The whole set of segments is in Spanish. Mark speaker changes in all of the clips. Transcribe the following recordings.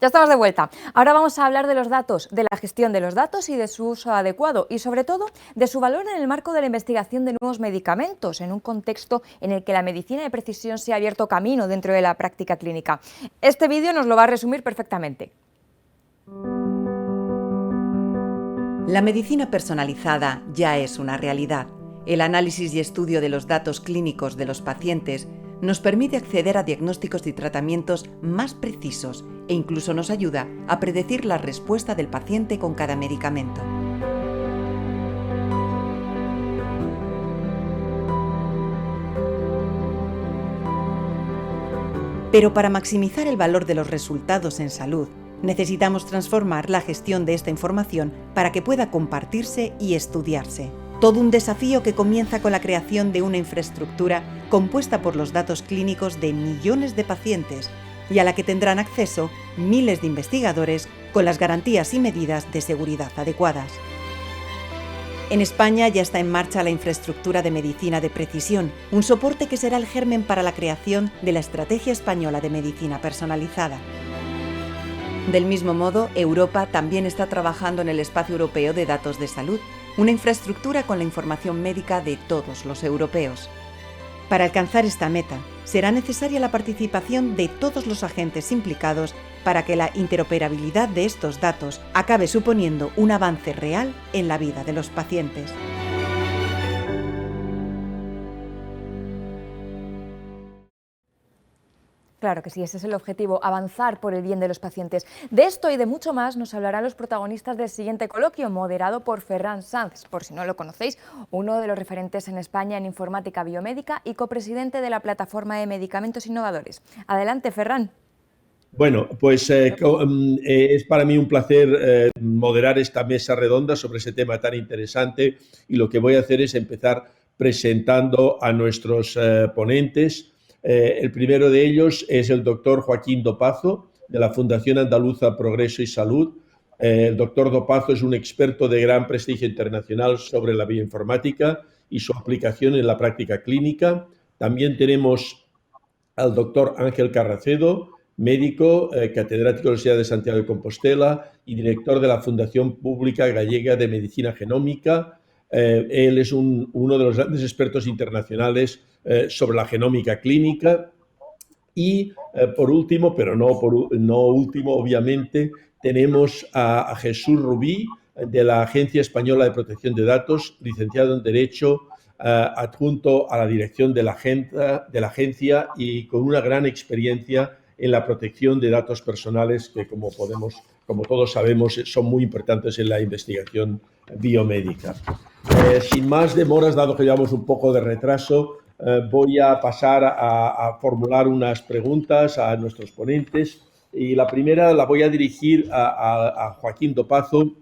Speaker 1: Ya estamos de vuelta. Ahora vamos a hablar de los datos, de la gestión de los datos y de su uso adecuado y, sobre todo, de su valor en el marco de la investigación de nuevos medicamentos, en un contexto en el que la medicina de precisión se ha abierto camino dentro de la práctica clínica. Este vídeo nos lo va a resumir perfectamente.
Speaker 2: La medicina personalizada ya es una realidad. El análisis y estudio de los datos clínicos de los pacientes nos permite acceder a diagnósticos y tratamientos más precisos e incluso nos ayuda a predecir la respuesta del paciente con cada medicamento. Pero para maximizar el valor de los resultados en salud, necesitamos transformar la gestión de esta información para que pueda compartirse y estudiarse. Todo un desafío que comienza con la creación de una infraestructura compuesta por los datos clínicos de millones de pacientes y a la que tendrán acceso miles de investigadores con las garantías y medidas de seguridad adecuadas. En España ya está en marcha la infraestructura de medicina de precisión, un soporte que será el germen para la creación de la Estrategia Española de Medicina Personalizada. Del mismo modo, Europa también está trabajando en el Espacio Europeo de Datos de Salud, una infraestructura con la información médica de todos los europeos. Para alcanzar esta meta, será necesaria la participación de todos los agentes implicados para que la interoperabilidad de estos datos acabe suponiendo un avance real en la vida de los pacientes.
Speaker 1: Claro que sí, ese es el objetivo, avanzar por el bien de los pacientes. De esto y de mucho más nos hablarán los protagonistas del siguiente coloquio, moderado por Ferran Sanz, por si no lo conocéis, uno de los referentes en España en informática biomédica y copresidente de la Plataforma de Medicamentos Innovadores. Adelante, Ferran.
Speaker 3: Bueno, pues es para mí un placer moderar esta mesa redonda sobre ese tema tan interesante y lo que voy a hacer es empezar presentando a nuestros ponentes. El primero de ellos es el doctor Joaquín Dopazo, de la Fundación Andaluza Progreso y Salud. El doctor Dopazo es un experto de gran prestigio internacional sobre la bioinformática y su aplicación en la práctica clínica. También tenemos al doctor Ángel Carracedo, médico, catedrático de la Universidad de Santiago de Compostela y director de la Fundación Pública Gallega de Medicina Genómica. Él es uno de los grandes expertos internacionales sobre la genómica clínica. Y por último, pero no último, obviamente, tenemos a Jesús Rubí, de la Agencia Española de Protección de Datos, licenciado en Derecho, adjunto a la dirección de la agencia y con una gran experiencia en la protección de datos personales que, como todos sabemos, son muy importantes en la investigación biomédica. Sin más demoras, dado que llevamos un poco de retraso, voy a pasar a formular unas preguntas a nuestros ponentes y la primera la voy a dirigir a Joaquín Dopazo.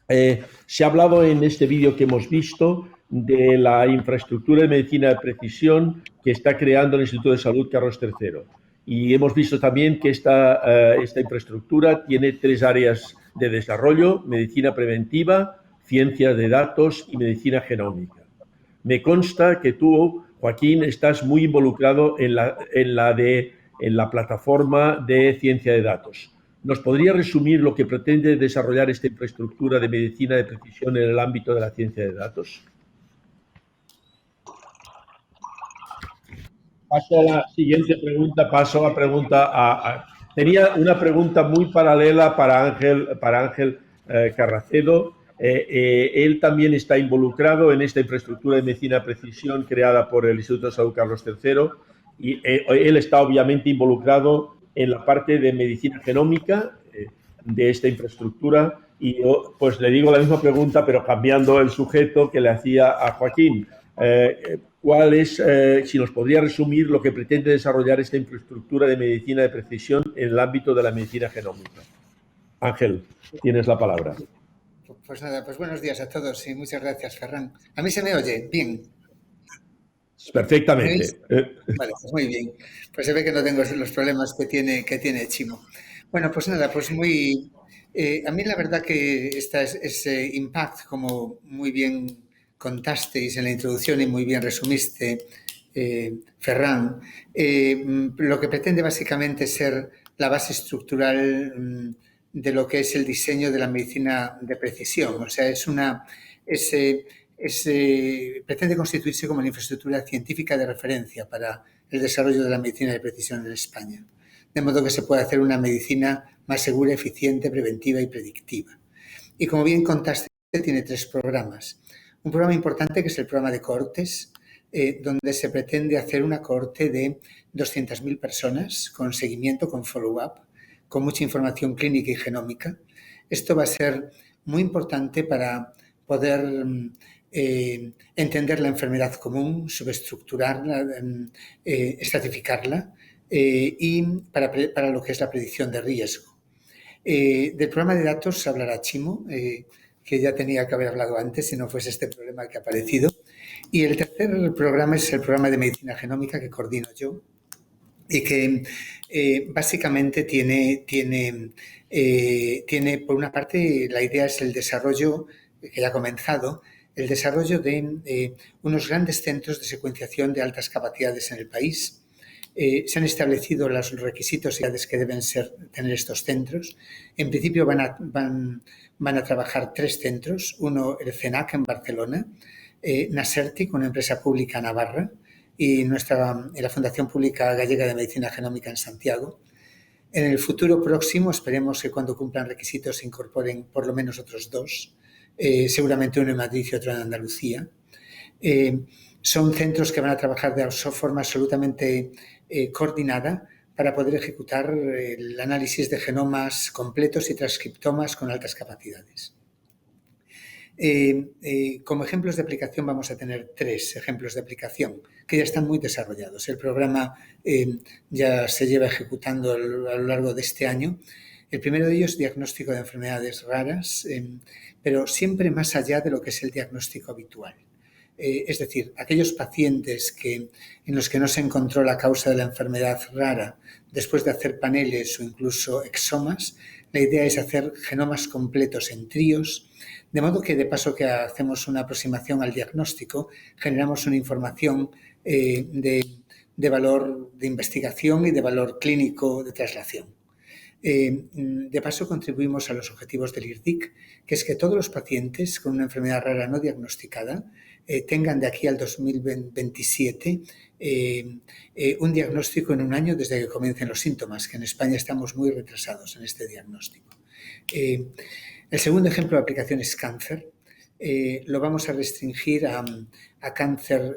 Speaker 3: Se ha hablado en este vídeo que hemos visto de la infraestructura de medicina de precisión que está creando el Instituto de Salud Carlos III. Y hemos visto también que esta infraestructura tiene 3 áreas de desarrollo: medicina preventiva, ciencia de datos y medicina genómica. Me consta que tú, Joaquín, estás muy involucrado en la plataforma de ciencia de datos. ¿Nos podría resumir lo que pretende desarrollar esta infraestructura de medicina de precisión en el ámbito de la ciencia de datos? Paso a la siguiente pregunta. Tenía una pregunta muy paralela para Ángel Carracedo. Él también está involucrado en esta infraestructura de medicina de precisión creada por el Instituto de Salud Carlos III y él está obviamente involucrado en la parte de medicina genómica de esta infraestructura y yo pues le digo la misma pregunta pero cambiando el sujeto que le hacía a Joaquín. ¿Cuál es, si nos podría resumir lo que pretende desarrollar esta infraestructura de medicina de precisión en el ámbito de la medicina genómica? Ángel, tienes la palabra.
Speaker 4: Pues nada, pues buenos días a todos y muchas gracias, Ferran. ¿A mí se me oye bien?
Speaker 3: Perfectamente.
Speaker 4: Vale, pues muy bien. Pues se ve que no tengo los problemas que tiene Chimo. Bueno, pues nada, pues muy... a mí la verdad que ese impact, como muy bien contasteis en la introducción y muy bien resumiste, Ferran, lo que pretende básicamente ser la base estructural de lo que es el diseño de la medicina de precisión. O sea, pretende constituirse como la infraestructura científica de referencia para el desarrollo de la medicina de precisión en España, de modo que se pueda hacer una medicina más segura, eficiente, preventiva y predictiva. Y como bien contaste, tiene 3 programas. Un programa importante que es el programa de cohortes, donde se pretende hacer una cohorte de 200.000 personas con seguimiento, con follow-up, con mucha información clínica y genómica. Esto va a ser muy importante para poder entender la enfermedad común, subestructurarla, estratificarla y para lo que es la predicción de riesgo. Del programa de datos hablará Chimo, que ya tenía que haber hablado antes si no fuese este problema que ha aparecido. Y el tercer programa es el programa de medicina genómica que coordino yo y que básicamente tiene, por una parte, la idea es el desarrollo, que ya ha comenzado, el desarrollo de unos grandes centros de secuenciación de altas capacidades en el país. Se han establecido los requisitos y edades que deben tener estos centros. En principio van a trabajar 3 centros, uno el CENAC en Barcelona, Nasertic, una empresa pública navarra, y la Fundación Pública Gallega de Medicina Genómica en Santiago. En el futuro próximo esperemos que cuando cumplan requisitos se incorporen por lo menos otros 2, seguramente uno en Madrid y otro en Andalucía. Son centros que van a trabajar de forma absolutamente coordinada para poder ejecutar el análisis de genomas completos y transcriptomas con altas capacidades. Como ejemplos de aplicación vamos a tener 3 ejemplos de aplicación que ya están muy desarrollados. El programa ya se lleva ejecutando a lo largo de este año. El primero de ellos es diagnóstico de enfermedades raras, pero siempre más allá de lo que es el diagnóstico habitual. Es decir, aquellos pacientes en los que no se encontró la causa de la enfermedad rara después de hacer paneles o incluso exomas, la idea es hacer genomas completos en tríos, de modo que de paso que hacemos una aproximación al diagnóstico, generamos una información de valor de investigación y de valor clínico de traslación. De paso contribuimos a los objetivos del IRDIC, que es que todos los pacientes con una enfermedad rara no diagnosticada tengan de aquí al 2027 un diagnóstico en un año desde que comiencen los síntomas, que en España estamos muy retrasados en este diagnóstico. El segundo ejemplo de aplicación es cáncer. Lo vamos a restringir a cáncer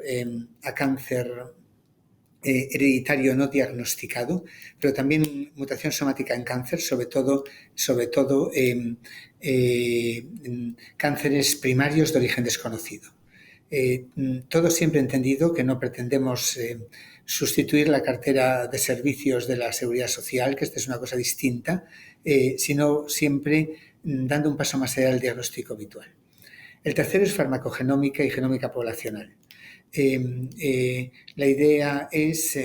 Speaker 4: hereditario no diagnosticado, pero también mutación somática en cáncer, sobre todo cánceres primarios de origen desconocido. Todo siempre entendido que no pretendemos sustituir la cartera de servicios de la Seguridad Social, que esta es una cosa distinta, sino siempre dando un paso más allá del diagnóstico habitual. El tercero es farmacogenómica y genómica poblacional. La idea es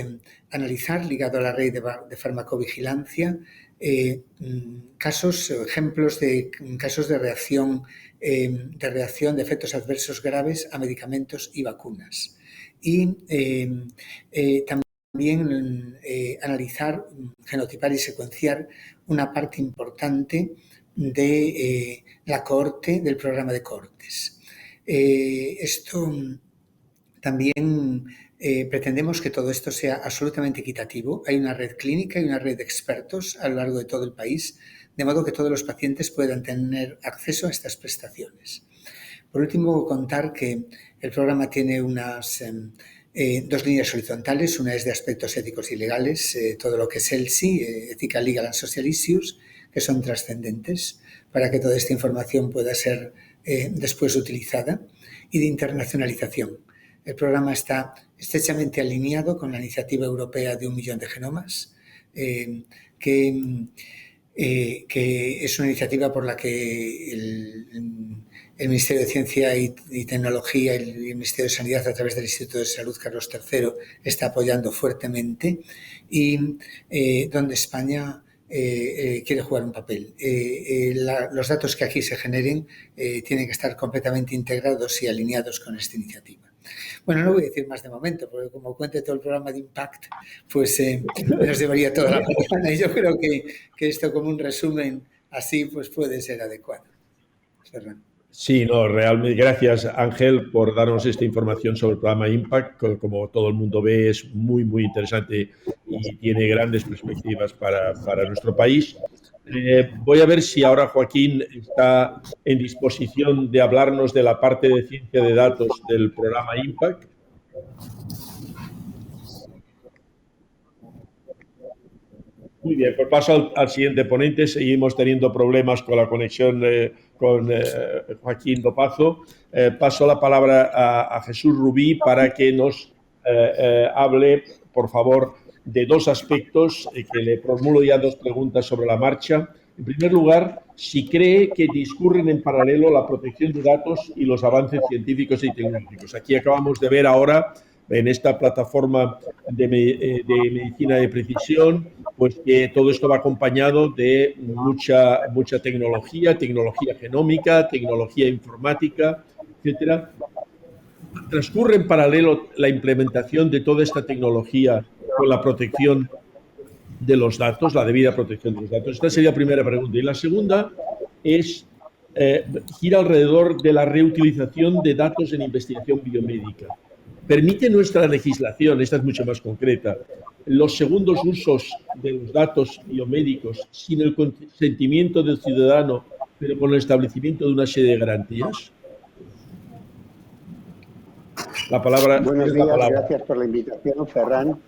Speaker 4: analizar, ligado a la red de farmacovigilancia, ejemplos de casos de reacción de efectos adversos graves a medicamentos y vacunas. Y también analizar, genotipar y secuenciar una parte importante de la cohorte, del programa de cohortes. Esto también pretendemos que todo esto sea absolutamente equitativo. Hay una red clínica y una red de expertos a lo largo de todo el país, de modo que todos los pacientes puedan tener acceso a estas prestaciones. Por último, contar que el programa tiene dos líneas horizontales. Una es de aspectos éticos y legales, todo lo que es ELSI, Ethical, Legal and Social Issues, que son trascendentes para que toda esta información pueda ser después utilizada, y de internacionalización. El programa está estrechamente alineado con la iniciativa europea de 1 millón de genomas, que es una iniciativa por la que el Ministerio de Ciencia y Tecnología y el Ministerio de Sanidad, a través del Instituto de Salud Carlos III, está apoyando fuertemente, y donde España quiere jugar un papel. Los datos que aquí se generen tienen que estar completamente integrados y alineados con esta iniciativa. Bueno, no voy a decir más de momento, porque como cuente todo el programa de Impact, pues nos llevaría toda la mañana. Y yo creo que esto como un resumen así, pues puede ser adecuado. Ferran.
Speaker 3: Sí, no, realmente gracias Ángel por darnos esta información sobre el programa Impact. Como todo el mundo ve, es muy, muy interesante y tiene grandes perspectivas para nuestro país. Voy a ver si ahora Joaquín está en disposición de hablarnos de la parte de ciencia de datos del programa Impact. Muy bien, pues paso al siguiente ponente. Seguimos teniendo problemas con la conexión con Joaquín Dopazo. Paso la palabra a Jesús Rubí para que nos hable, por favor, de dos aspectos, que le formulo ya dos preguntas sobre la marcha. En primer lugar, si cree que discurren en paralelo la protección de datos y los avances científicos y tecnológicos. Aquí acabamos de ver ahora, en esta plataforma de medicina de precisión, pues que todo esto va acompañado de mucha tecnología genómica, tecnología informática, etcétera. Transcurre en paralelo la implementación de toda esta tecnología con la protección de los datos, la debida protección de los datos. Esta sería la primera pregunta. Y la segunda es gira alrededor de la reutilización de datos en investigación biomédica. ¿Permite nuestra legislación, esta es mucho más concreta, los segundos usos de los datos biomédicos sin el consentimiento del ciudadano, pero con el establecimiento de una serie de garantías? La palabra
Speaker 5: Buenos
Speaker 3: es la
Speaker 5: días,
Speaker 3: palabra.
Speaker 5: gracias por la invitación, Ferran.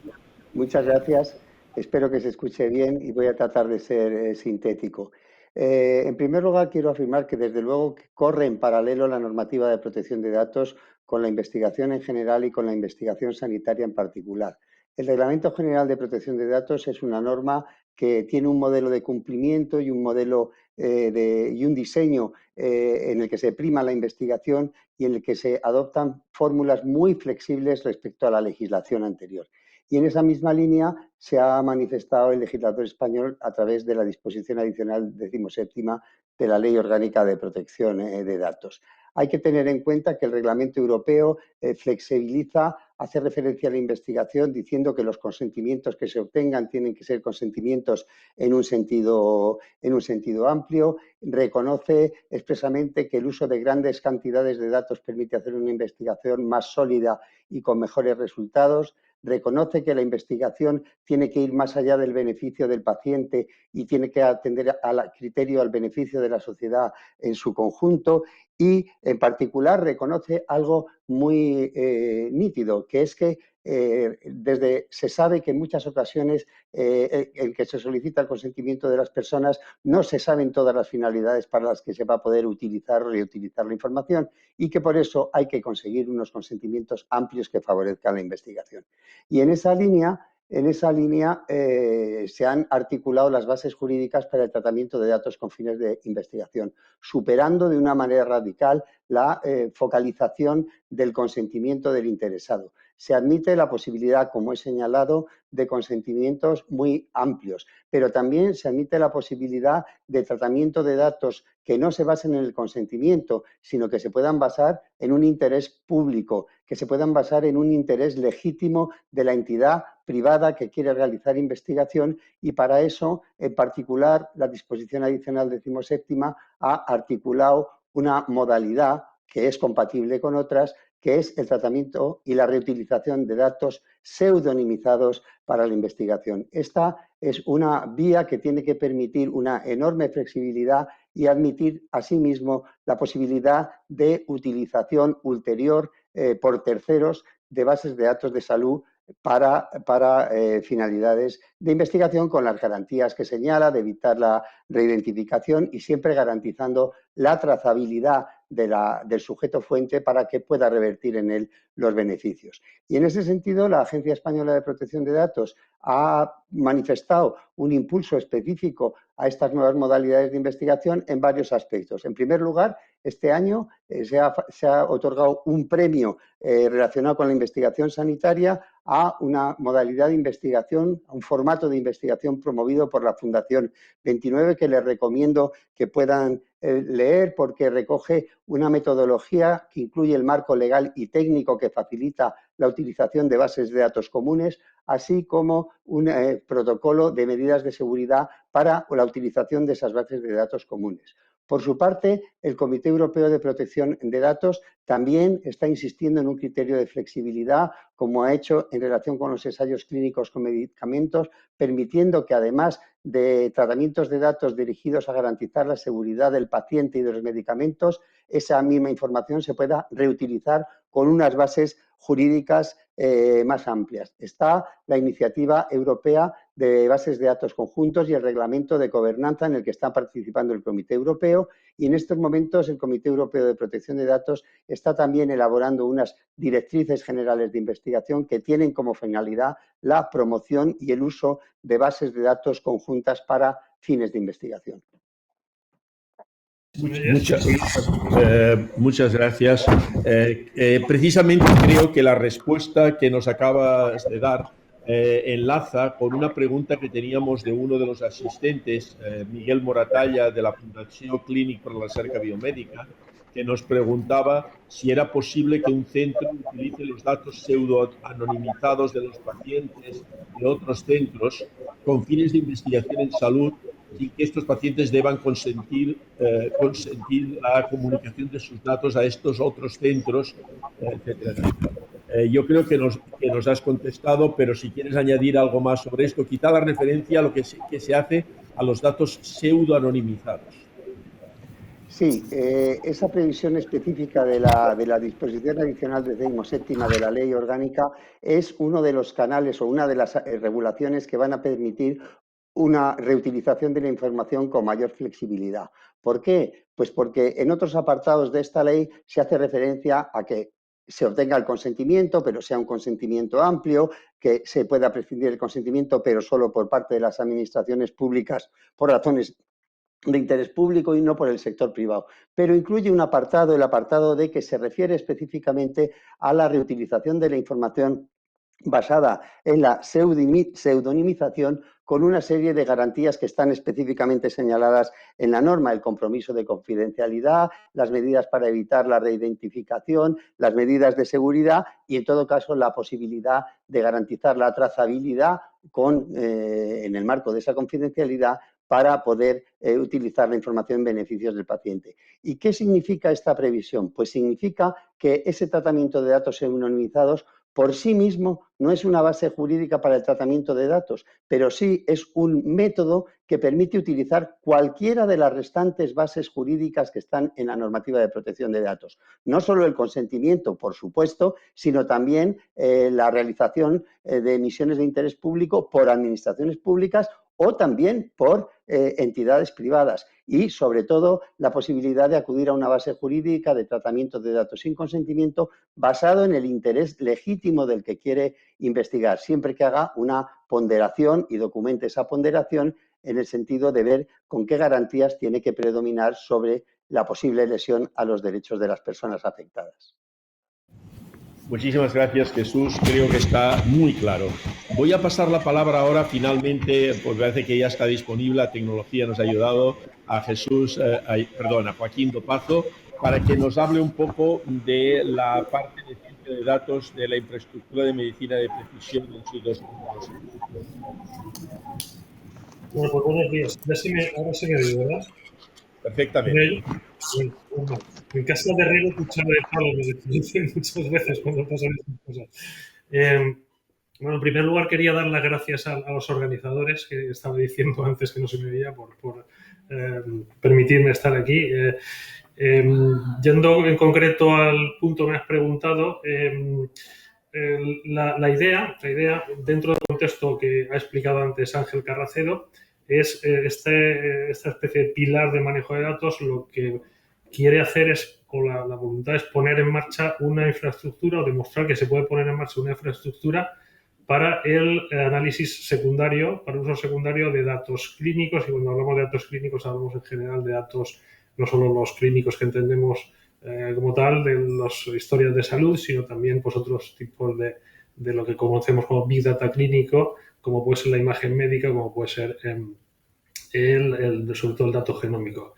Speaker 5: Muchas gracias. Espero que se escuche bien y voy a tratar de ser sintético. En primer lugar, quiero afirmar que desde luego corre en paralelo la normativa de protección de datos con la investigación en general y con la investigación sanitaria en particular. El Reglamento General de Protección de Datos es una norma que tiene un modelo de cumplimiento y un modelo y un diseño en el que se prima la investigación y en el que se adoptan fórmulas muy flexibles respecto a la legislación anterior. Y en esa misma línea se ha manifestado el legislador español a través de la disposición adicional 17ª de la Ley Orgánica de Protección de Datos. Hay que tener en cuenta que el Reglamento Europeo flexibiliza, hace referencia a la investigación diciendo que los consentimientos que se obtengan tienen que ser consentimientos en un sentido amplio, reconoce expresamente que el uso de grandes cantidades de datos permite hacer una investigación más sólida y con mejores resultados, reconoce que la investigación tiene que ir más allá del beneficio del paciente y tiene que atender al criterio, al beneficio de la sociedad en su conjunto y, en particular, reconoce algo muy nítido, que es que se sabe que en muchas ocasiones en que se solicita el consentimiento de las personas no se saben todas las finalidades para las que se va a poder utilizar o reutilizar la información y que por eso hay que conseguir unos consentimientos amplios que favorezcan la investigación. Y en esa línea se han articulado las bases jurídicas para el tratamiento de datos con fines de investigación, superando de una manera radical la focalización del consentimiento del interesado. Se admite la posibilidad, como he señalado, de consentimientos muy amplios, pero también se admite la posibilidad de tratamiento de datos que no se basen en el consentimiento, sino que se puedan basar en un interés público, que se puedan basar en un interés legítimo de la entidad privada que quiere realizar investigación y para eso, en particular, la disposición adicional 17ª ha articulado una modalidad que es compatible con otras, que es el tratamiento y la reutilización de datos pseudonimizados para la investigación. Esta es una vía que tiene que permitir una enorme flexibilidad y admitir asimismo la posibilidad de utilización ulterior por terceros de bases de datos de salud para finalidades de investigación con las garantías que señala de evitar la reidentificación y siempre garantizando la trazabilidad del sujeto fuente para que pueda revertir en él los beneficios. Y en ese sentido, la Agencia Española de Protección de Datos ha manifestado un impulso específico a estas nuevas modalidades de investigación en varios aspectos. En primer lugar, este año se ha otorgado un premio relacionado con la investigación sanitaria a una modalidad de investigación, a un formato de investigación promovido por la Fundación 29, que les recomiendo que puedan leer porque recoge una metodología que incluye el marco legal y técnico que facilita la utilización de bases de datos comunes, así como un protocolo de medidas de seguridad para la utilización de esas bases de datos comunes. Por su parte, el Comité Europeo de Protección de Datos también está insistiendo en un criterio de flexibilidad, como ha hecho en relación con los ensayos clínicos con medicamentos, permitiendo que además de tratamientos de datos dirigidos a garantizar la seguridad del paciente y de los medicamentos, esa misma información se pueda reutilizar con unas bases jurídicas más amplias. Está la iniciativa europea de bases de datos conjuntos y el reglamento de gobernanza en el que está participando el Comité Europeo, y en estos momentos el Comité Europeo de Protección de Datos está también elaborando unas directrices generales de investigación que tienen como finalidad la promoción y el uso de bases de datos conjuntas para fines de investigación.
Speaker 3: Muchas gracias. Precisamente creo que la respuesta que nos acabas de dar enlaza con una pregunta que teníamos de uno de los asistentes, Miguel Moratalla, de la Fundación Clínic per la Recerca Biomédica, que nos preguntaba si era posible que un centro utilice los datos pseudo-anonimizados de los pacientes de otros centros con fines de investigación en salud, sin que estos pacientes deban consentir la comunicación de sus datos a estos otros centros, etcétera, etcétera. Yo creo que nos has contestado, pero si quieres añadir algo más sobre esto, quizá la referencia a lo que se hace a los datos pseudo-anonimizados.
Speaker 5: Sí, esa previsión específica de la disposición adicional 17ª de la Ley Orgánica es uno de los canales o una de las regulaciones que van a permitir una reutilización de la información con mayor flexibilidad. ¿Por qué? Pues porque en otros apartados de esta ley se hace referencia a que se obtenga el consentimiento, pero sea un consentimiento amplio, que se pueda prescindir del consentimiento, pero solo por parte de las administraciones públicas por razones de interés público y no por el sector privado. Pero incluye un apartado, el apartado D, que se refiere específicamente a la reutilización de la información basada en la pseudonimización, con una serie de garantías que están específicamente señaladas en la norma: el compromiso de confidencialidad, las medidas para evitar la reidentificación, las medidas de seguridad y, en todo caso, la posibilidad de garantizar la trazabilidad en el marco de esa confidencialidad para poder utilizar la información en beneficios del paciente. ¿Y qué significa esta previsión? Pues significa que ese tratamiento de datos pseudonimizados por sí mismo no es una base jurídica para el tratamiento de datos, pero sí es un método que permite utilizar cualquiera de las restantes bases jurídicas que están en la normativa de protección de datos. No solo el consentimiento, por supuesto, sino también la realización de emisiones de interés público por administraciones públicas o también por entidades privadas, y sobre todo la posibilidad de acudir a una base jurídica de tratamiento de datos sin consentimiento basado en el interés legítimo del que quiere investigar, siempre que haga una ponderación y documente esa ponderación en el sentido de ver con qué garantías tiene que predominar sobre la posible lesión a los derechos de las personas afectadas.
Speaker 3: Muchísimas gracias, Jesús. Creo que está muy claro. Voy a pasar la palabra ahora, finalmente, pues parece que ya está disponible, la tecnología nos ha ayudado, a a Joaquín Dopazo, para que nos hable un poco de la parte de ciencia de datos de la infraestructura de medicina de precisión en sus dos puntos.
Speaker 6: Bueno, pues buenos días. Ahora sí me oye, ¿verdad?
Speaker 3: Perfectamente.
Speaker 6: Bueno, en casa de Herrero, cuchara de palo, me dicen muchas veces cuando pasan estas cosas. Bueno, en primer lugar quería dar las gracias a los organizadores, que estaba diciendo antes que no se me veía, por permitirme estar aquí. Yendo en concreto al punto que me has preguntado, la idea, dentro del contexto que ha explicado antes Ángel Carracedo, es esta especie de pilar de manejo de datos. Lo que quiere hacer es, con la voluntad, es poner en marcha una infraestructura, o demostrar que se puede poner en marcha una infraestructura para el análisis secundario, para uso secundario de datos clínicos. Y cuando hablamos de datos clínicos hablamos en general de datos, no solo los clínicos que entendemos como tal, de las historias de salud, sino también pues otros tipos de lo que conocemos como Big Data clínico, como puede ser la imagen médica, como puede ser sobre todo el dato genómico.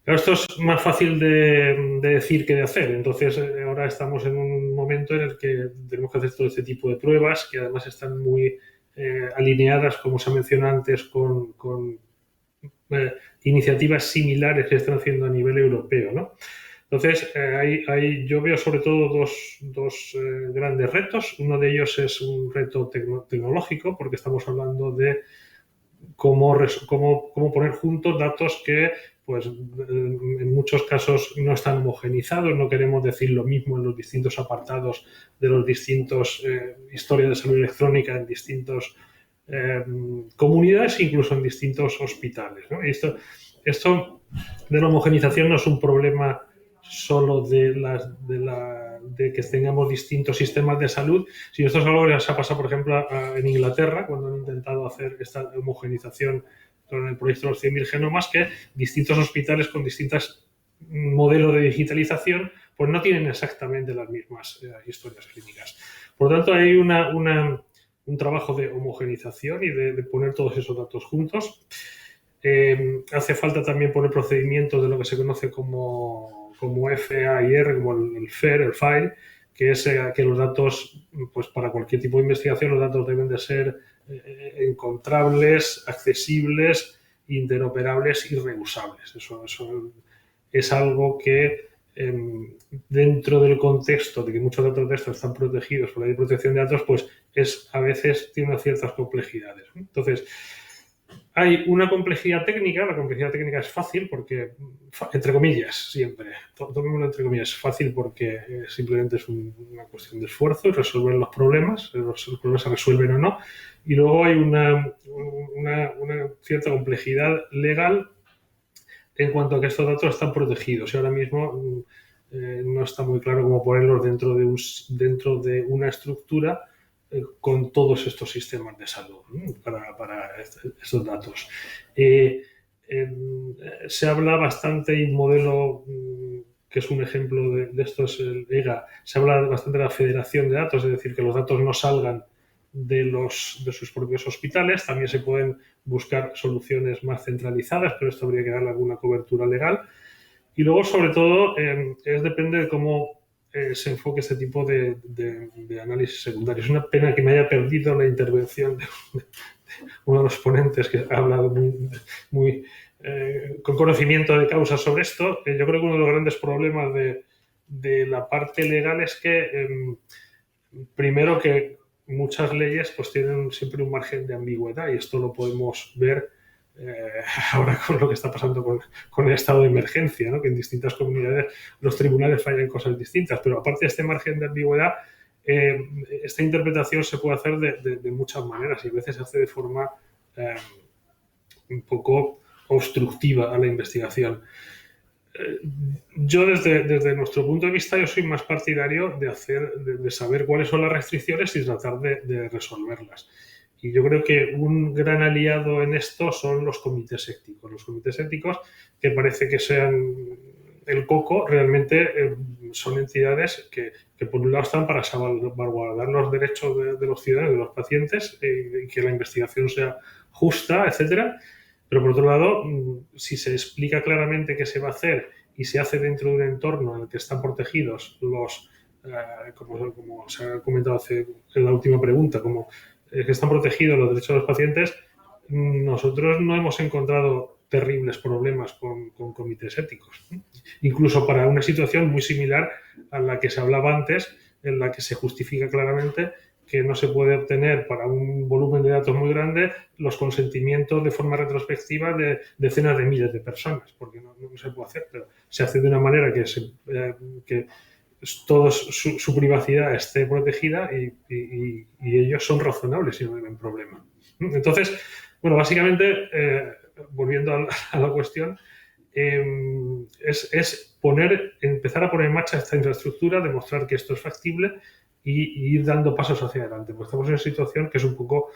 Speaker 6: Claro, esto es más fácil de decir que de hacer. Entonces, ahora estamos en un momento en el que tenemos que hacer todo este tipo de pruebas, que además están muy alineadas, como se mencionó antes, con iniciativas similares que se están haciendo a nivel europeo, ¿no? Entonces, yo veo sobre todo dos grandes retos. Uno de ellos es un reto tecnológico, porque estamos hablando de cómo poner juntos datos que, pues, en muchos casos no están homogenizados, no queremos decir lo mismo en los distintos apartados de los distintos historias de salud electrónica en distintos comunidades, incluso en distintos hospitales, ¿no? Y esto de la homogenización no es un problema solo de que tengamos distintos sistemas de salud, sino esto es algo que se ha pasado, por ejemplo, en Inglaterra, cuando han intentado hacer esta homogenización con el proyecto de los 100.000 genomas, que distintos hospitales con distintos modelos de digitalización pues no tienen exactamente las mismas historias clínicas. Por lo tanto, hay un trabajo de homogenización y de poner todos esos datos juntos. Hace falta también poner procedimientos de lo que se conoce como FAIR, como el FAIR, el FAIR, que es que los datos, pues para cualquier tipo de investigación, los datos deben de ser encontrables, accesibles, interoperables y reusables. Eso es algo que dentro del contexto de que muchos datos de estos están protegidos por la ley de protección de datos, pues a veces tiene unas ciertas complejidades. Entonces, hay una complejidad técnica. La complejidad técnica es fácil porque, entre comillas, siempre, tomémoslo entre comillas, es fácil porque simplemente es una cuestión de esfuerzo y resolver los problemas se resuelven o no. Y luego hay una cierta complejidad legal en cuanto a que estos datos están protegidos y ahora mismo no está muy claro cómo ponerlos dentro de una estructura con todos estos sistemas de salud para estos datos. Se habla bastante, y un modelo que es un ejemplo de esto es el EGA, se habla bastante de la federación de datos, es decir, que los datos no salgan de sus propios hospitales. También se pueden buscar soluciones más centralizadas, pero esto habría que darle alguna cobertura legal. Y luego, sobre todo, depende de cómo se enfoque este tipo de análisis secundarios. Es una pena que me haya perdido la intervención de uno de los ponentes que ha hablado muy con conocimiento de causa sobre esto. Yo creo que uno de los grandes problemas de la parte legal es que, primero, que muchas leyes pues tienen siempre un margen de ambigüedad, y esto lo podemos ver ahora con lo que está pasando con el estado de emergencia, ¿no? Que en distintas comunidades los tribunales fallan cosas distintas, pero aparte de este margen de ambigüedad, esta interpretación se puede hacer de muchas maneras y a veces se hace de forma un poco obstructiva a la investigación. Yo desde nuestro punto de vista yo soy más partidario de saber cuáles son las restricciones y tratar de resolverlas. Y yo creo que un gran aliado en esto son los comités éticos. Los comités éticos, que parece que sean el coco, realmente son entidades que por un lado están para salvaguardar los derechos de los ciudadanos, de los pacientes, y que la investigación sea justa, etcétera. Pero por otro lado, si se explica claramente qué se va a hacer y se hace dentro de un entorno en el que están protegidos como se ha comentado en la última pregunta, como que están protegidos los derechos de los pacientes, nosotros no hemos encontrado terribles problemas con comités éticos. Incluso para una situación muy similar a la que se hablaba antes, en la que se justifica claramente que no se puede obtener para un volumen de datos muy grande los consentimientos de forma retrospectiva de decenas de miles de personas, porque no se puede hacer, pero se hace de una manera que toda su privacidad esté protegida y ellos son razonables y no tienen problema. Entonces, bueno, básicamente, volviendo a la cuestión, es empezar a poner en marcha esta infraestructura, demostrar que esto es factible y ir dando pasos hacia adelante. Pues estamos en una situación que es un poco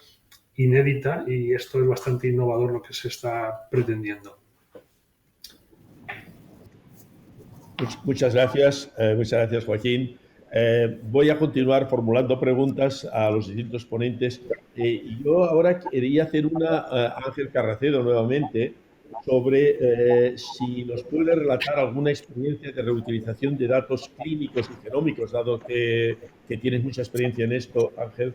Speaker 6: inédita y esto es bastante innovador lo que se está pretendiendo.
Speaker 3: Muchas gracias, Joaquín. Voy a continuar formulando preguntas a los distintos ponentes. Yo ahora quería hacer una a Ángel Carracedo nuevamente, sobre si nos puede relatar alguna experiencia de reutilización de datos clínicos y genómicos, dado que tienes mucha experiencia en esto, Ángel,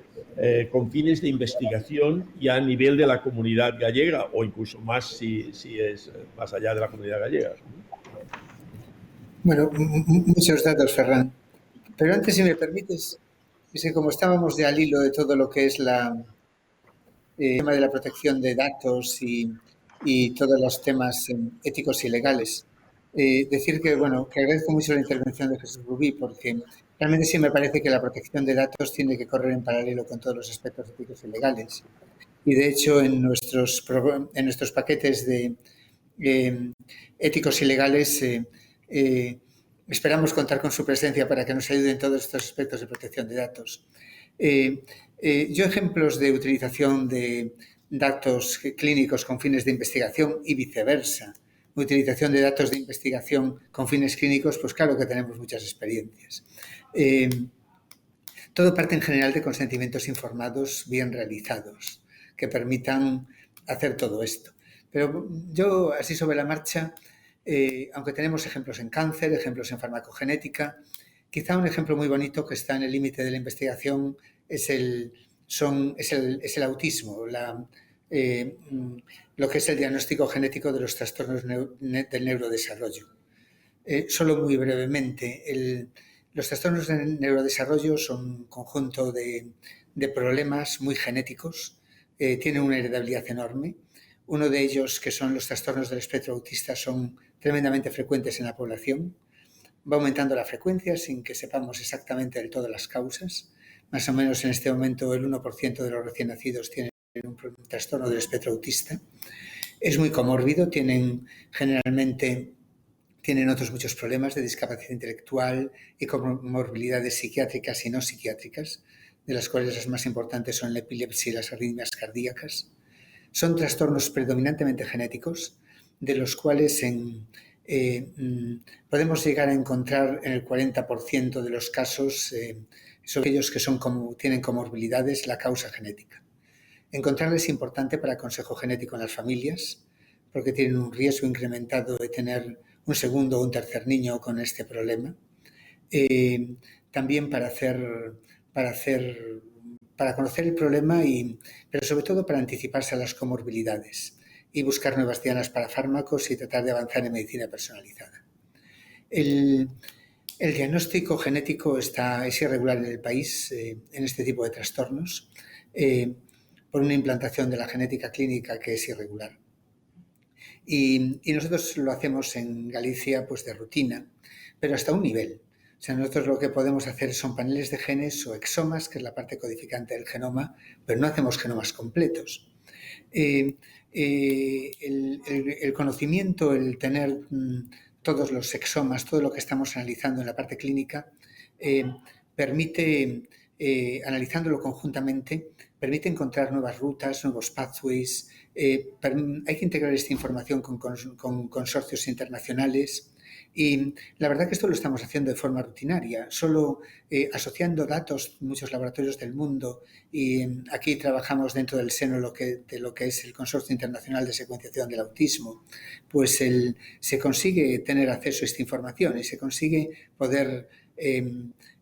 Speaker 3: con fines de investigación y a nivel de la comunidad gallega, o incluso más si es más allá de la comunidad gallega.
Speaker 4: Bueno, muchos datos, Ferran. Pero antes, si me permites, es que como estábamos de al hilo de todo lo que es el tema de la protección de datos y todos los temas éticos y legales, decir que, bueno, que agradezco mucho la intervención de Jesús Rubí, porque realmente sí me parece que la protección de datos tiene que correr en paralelo con todos los aspectos éticos y legales. Y de hecho, en nuestros paquetes de éticos y legales esperamos contar con su presencia para que nos ayude en todos estos aspectos de protección de datos. Yo ejemplos de utilización de datos clínicos con fines de investigación y viceversa, utilización de datos de investigación con fines clínicos, pues claro que tenemos muchas experiencias. Todo parte en general de consentimientos informados bien realizados, que permitan hacer todo esto. Pero yo, así sobre la marcha, aunque tenemos ejemplos en cáncer, ejemplos en farmacogenética, quizá un ejemplo muy bonito que está en el límite de la investigación es el autismo, lo que es el diagnóstico genético de los trastornos del neurodesarrollo. Solo muy brevemente, los trastornos del neurodesarrollo son un conjunto de problemas muy genéticos, tienen una heredabilidad enorme. Uno de ellos, que son los trastornos del espectro autista, son tremendamente frecuentes en la población. Va aumentando la frecuencia sin que sepamos exactamente del todo las causas. Más o menos en este momento el 1% de los recién nacidos tienen un trastorno del espectro autista. Es muy comórbido, generalmente tienen otros muchos problemas de discapacidad intelectual y comorbilidades psiquiátricas y no psiquiátricas, de las cuales las más importantes son la epilepsia y las arritmias cardíacas. Son trastornos predominantemente genéticos, de los cuales podemos llegar a encontrar en el 40% de los casos, son aquellos que tienen comorbilidades, la causa genética. Encontrarles es importante para consejo genético en las familias, porque tienen un riesgo incrementado de tener un segundo o un tercer niño con este problema. También para conocer el problema, pero sobre todo para anticiparse a las comorbilidades y buscar nuevas dianas para fármacos y tratar de avanzar en medicina personalizada. El diagnóstico genético es irregular en el país en este tipo de trastornos por una implantación de la genética clínica que es irregular. Y nosotros lo hacemos en Galicia pues de rutina, pero hasta un nivel. O sea, nosotros lo que podemos hacer son paneles de genes o exomas, que es la parte codificante del genoma, pero no hacemos genomas completos. El conocimiento, el tener todos los exomas, todo lo que estamos analizando en la parte clínica, permite, analizándolo conjuntamente, permite encontrar nuevas rutas, nuevos pathways. Hay que integrar esta información con consorcios internacionales. Y la verdad que esto lo estamos haciendo de forma rutinaria, solo asociando datos de muchos laboratorios del mundo, y aquí trabajamos dentro del seno de lo que es el Consorcio Internacional de Secuenciación del Autismo, pues se consigue tener acceso a esta información y se consigue poder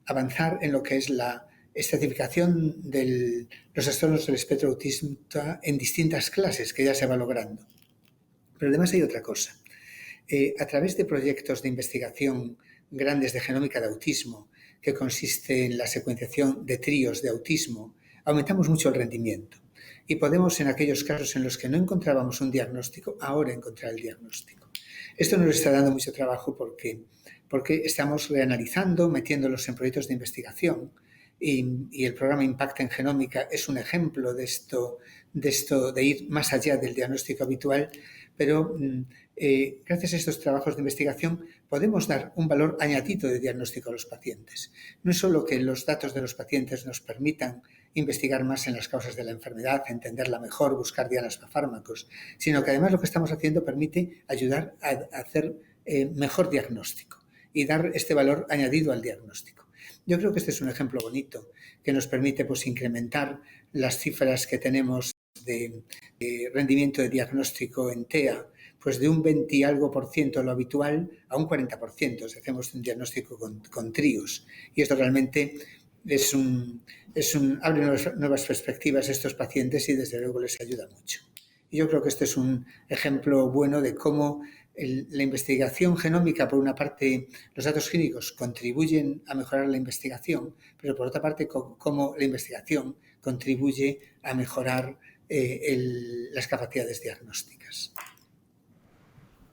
Speaker 4: avanzar en lo que es la estratificación de los trastornos del espectro autista en distintas clases que ya se va logrando. Pero además hay otra cosa. A través de proyectos de investigación grandes de genómica de autismo, que consiste en la secuenciación de tríos de autismo, aumentamos mucho el rendimiento y podemos, en aquellos casos en los que no encontrábamos un diagnóstico, ahora encontrar el diagnóstico. Esto nos está dando mucho trabajo porque estamos reanalizando, metiéndolos en proyectos de investigación, y el programa Impact en Genómica es un ejemplo de esto de ir más allá del diagnóstico habitual, pero gracias a estos trabajos de investigación podemos dar un valor añadido de diagnóstico a los pacientes. No es solo que los datos de los pacientes nos permitan investigar más en las causas de la enfermedad, entenderla mejor, buscar dianas para fármacos, sino que además lo que estamos haciendo permite ayudar a hacer mejor diagnóstico y dar este valor añadido al diagnóstico. Yo creo que este es un ejemplo bonito que nos permite pues, incrementar las cifras que tenemos de rendimiento de diagnóstico en TEA, pues de un 20 y algo por ciento lo habitual a un 40% si hacemos un diagnóstico con tríos. Y esto realmente abre nuevas perspectivas a estos pacientes y desde luego les ayuda mucho. Y yo creo que este es un ejemplo bueno de cómo la investigación genómica, por una parte, los datos clínicos contribuyen a mejorar la investigación, pero por otra parte, cómo la investigación contribuye a mejorar las capacidades diagnósticas.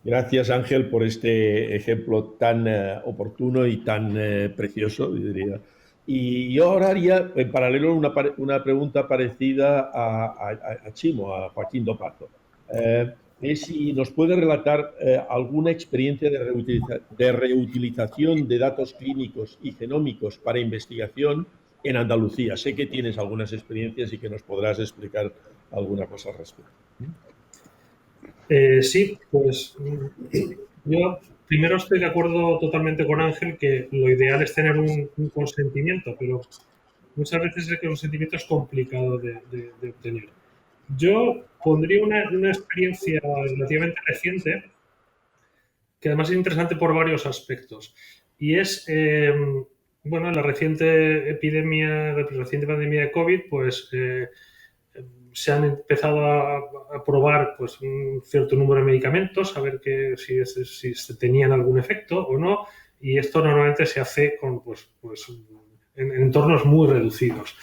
Speaker 3: Gracias, Ángel, por este ejemplo tan oportuno y tan precioso, yo diría. Y yo ahora haría, en paralelo, una pregunta parecida a Chimo, a Joaquín Dopazo. Es si nos puede relatar alguna experiencia de reutilización de datos clínicos y genómicos para investigación en Andalucía. Sé que tienes algunas experiencias y que nos podrás explicar alguna cosa al respecto.
Speaker 6: Sí, pues yo primero estoy de acuerdo totalmente con Ángel que lo ideal es tener un consentimiento, pero muchas veces el consentimiento es complicado de obtener. Yo pondría una experiencia relativamente reciente, que además es interesante por varios aspectos, y es, bueno, en la reciente pandemia de COVID, pues se han empezado a probar pues, un cierto número de medicamentos, a ver si se tenían algún efecto o no, y esto normalmente se hace con, pues, en entornos muy reducidos.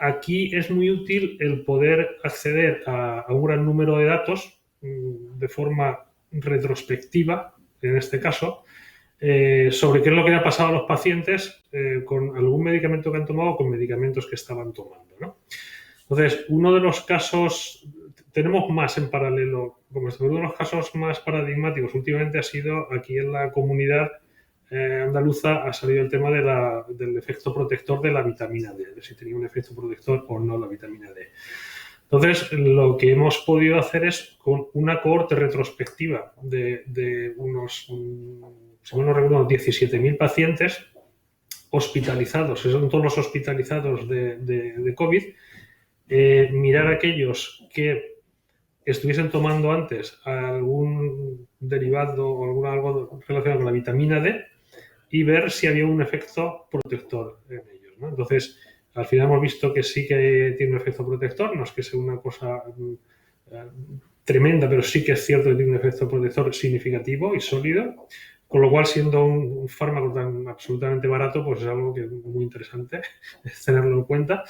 Speaker 6: Aquí es muy útil el poder acceder a un gran número de datos de forma retrospectiva, en este caso, sobre qué es lo que le ha pasado a los pacientes con algún medicamento que han tomado o con medicamentos que estaban tomando, ¿no? Entonces, uno de los casos, tenemos más en paralelo, como uno de los casos más paradigmáticos últimamente ha sido aquí en la comunidad andaluza, ha salido el tema del efecto protector de la vitamina D, de si tenía un efecto protector o no la vitamina D. Entonces, lo que hemos podido hacer es con una cohorte retrospectiva de unos, si no recuerdo, 17.000 pacientes hospitalizados, son todos los hospitalizados de COVID, mirar a aquellos que estuviesen tomando antes algún derivado o algo relacionado con la vitamina D y ver si había un efecto protector en ellos, ¿no? Entonces, al final hemos visto que sí que tiene un efecto protector, no es que sea una cosa tremenda, pero sí que es cierto que tiene un efecto protector significativo y sólido, con lo cual, siendo un fármaco tan absolutamente barato, pues es algo que es muy interesante tenerlo en cuenta.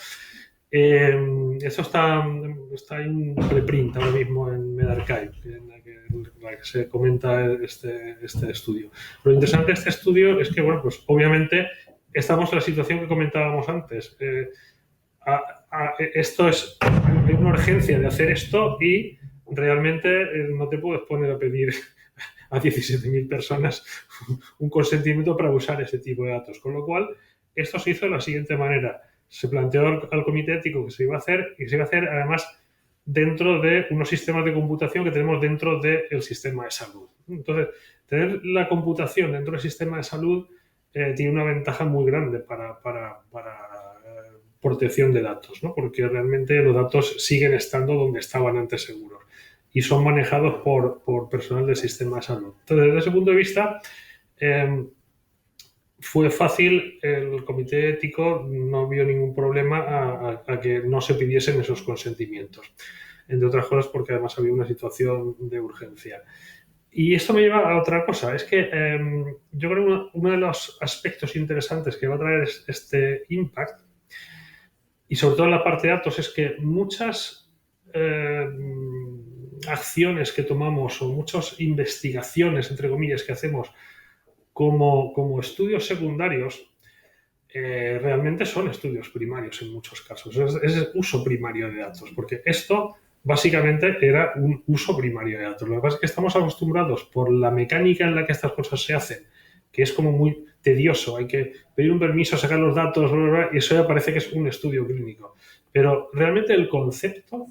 Speaker 6: Eso está en un preprint ahora mismo en medRxiv, en la que se comenta este estudio. Lo interesante de este estudio es que, bueno, pues obviamente estamos en la situación que comentábamos antes. Hay una urgencia de hacer esto y realmente no te puedes poner a pedir a 17.000 personas un consentimiento para usar ese tipo de datos. Con lo cual, esto se hizo de la siguiente manera. Se planteó al comité ético que se iba a hacer y se iba a hacer además dentro de unos sistemas de computación que tenemos dentro del sistema de salud. Entonces, tener la computación dentro del sistema de salud tiene una ventaja muy grande para protección de datos, ¿no? Porque realmente los datos siguen estando donde estaban antes seguros y son manejados por personal del sistema de salud. Entonces, desde ese punto de vista, fue fácil, el comité ético no vio ningún problema a que no se pidiesen esos consentimientos. Entre otras cosas porque además había una situación de urgencia. Y esto me lleva a otra cosa, es que yo creo que uno de los aspectos interesantes que va a traer este impact, y sobre todo en la parte de datos, es que muchas acciones que tomamos o muchas investigaciones, entre comillas, que hacemos como estudios secundarios, realmente son estudios primarios en muchos casos. Es uso primario de datos, porque esto básicamente era un uso primario de datos. Lo que pasa es que estamos acostumbrados por la mecánica en la que estas cosas se hacen, que es como muy tedioso. Hay que pedir un permiso, sacar los datos, bla, bla, bla, y eso ya parece que es un estudio clínico. Pero realmente el concepto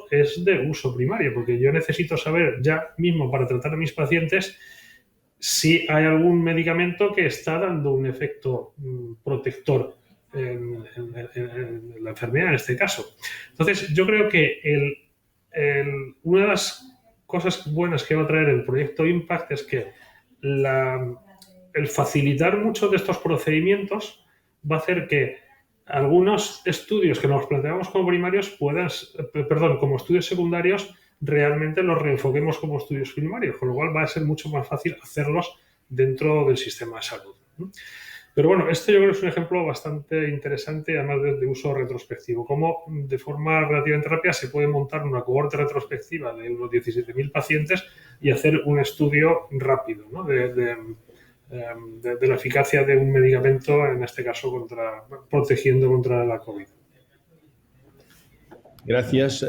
Speaker 6: es de uso primario, porque yo necesito saber ya mismo para tratar a mis pacientes si hay algún medicamento que está dando un efecto protector en la enfermedad, en este caso. Entonces, yo creo que una de las cosas buenas que va a traer el proyecto Impact es que el facilitar mucho de estos procedimientos va a hacer que algunos estudios que nos planteamos como primarios como estudios secundarios, realmente los reenfoquemos como estudios primarios, con lo cual va a ser mucho más fácil hacerlos dentro del sistema de salud, ¿no? Pero bueno, esto yo creo que es un ejemplo bastante interesante, además de uso retrospectivo. Cómo de forma relativamente rápida se puede montar una cohorte retrospectiva de unos 17.000 pacientes y hacer un estudio rápido, ¿no? de la eficacia de un medicamento, en este caso protegiendo contra la COVID.
Speaker 3: Gracias.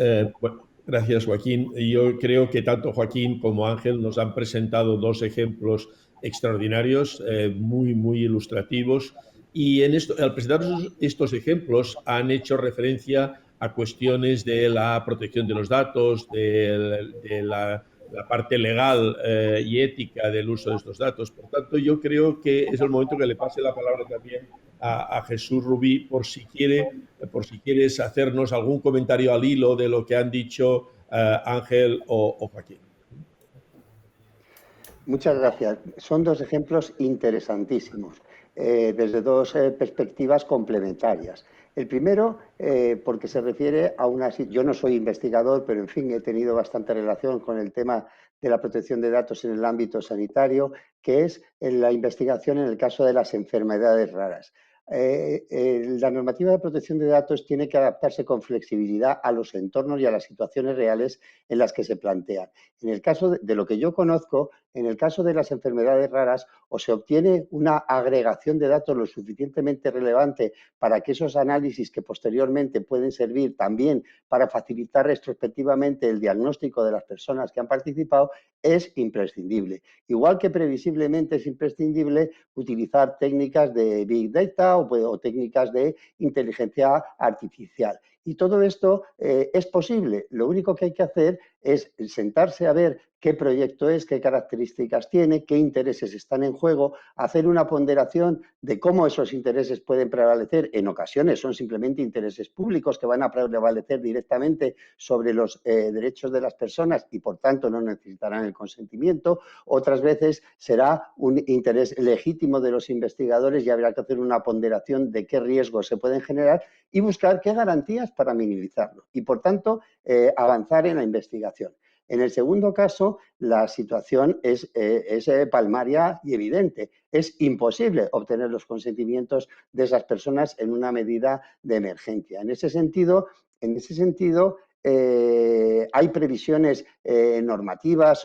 Speaker 3: Gracias, Joaquín. Yo creo que tanto Joaquín como Ángel nos han presentado dos ejemplos extraordinarios, muy, muy ilustrativos. Y al presentar estos ejemplos han hecho referencia a cuestiones de la protección de los datos, de la parte legal y ética del uso de estos datos. Por tanto, yo creo que es el momento que le pase la palabra también a Jesús Rubí por si quieres hacernos algún comentario al hilo de lo que han dicho Ángel o Joaquín.
Speaker 5: Muchas gracias. Son dos ejemplos interesantísimos, desde dos perspectivas complementarias. El primero, porque se refiere a yo no soy investigador, pero en fin, he tenido bastante relación con el tema de la protección de datos en el ámbito sanitario, que es la investigación en el caso de las enfermedades raras. La normativa de protección de datos tiene que adaptarse con flexibilidad a los entornos y a las situaciones reales en las que se plantean. En el caso de lo que yo conozco, en el caso de las enfermedades raras, o se obtiene una agregación de datos lo suficientemente relevante para que esos análisis que posteriormente pueden servir también para facilitar retrospectivamente el diagnóstico de las personas que han participado, es imprescindible. Igual que previsiblemente es imprescindible utilizar técnicas de Big Data o técnicas de inteligencia artificial. Y todo esto es posible. Lo único que hay que hacer es sentarse a ver qué proyecto es, qué características tiene, qué intereses están en juego, hacer una ponderación de cómo esos intereses pueden prevalecer. En ocasiones son simplemente intereses públicos que van a prevalecer directamente sobre los derechos de las personas y, por tanto, no necesitarán el consentimiento. Otras veces será un interés legítimo de los investigadores y habrá que hacer una ponderación de qué riesgos se pueden generar y buscar qué garantías para minimizarlo y, por tanto, avanzar en la investigación. En el segundo caso, la situación es palmaria y evidente. Es imposible obtener los consentimientos de esas personas en una medida de emergencia. En ese sentido, hay previsiones normativas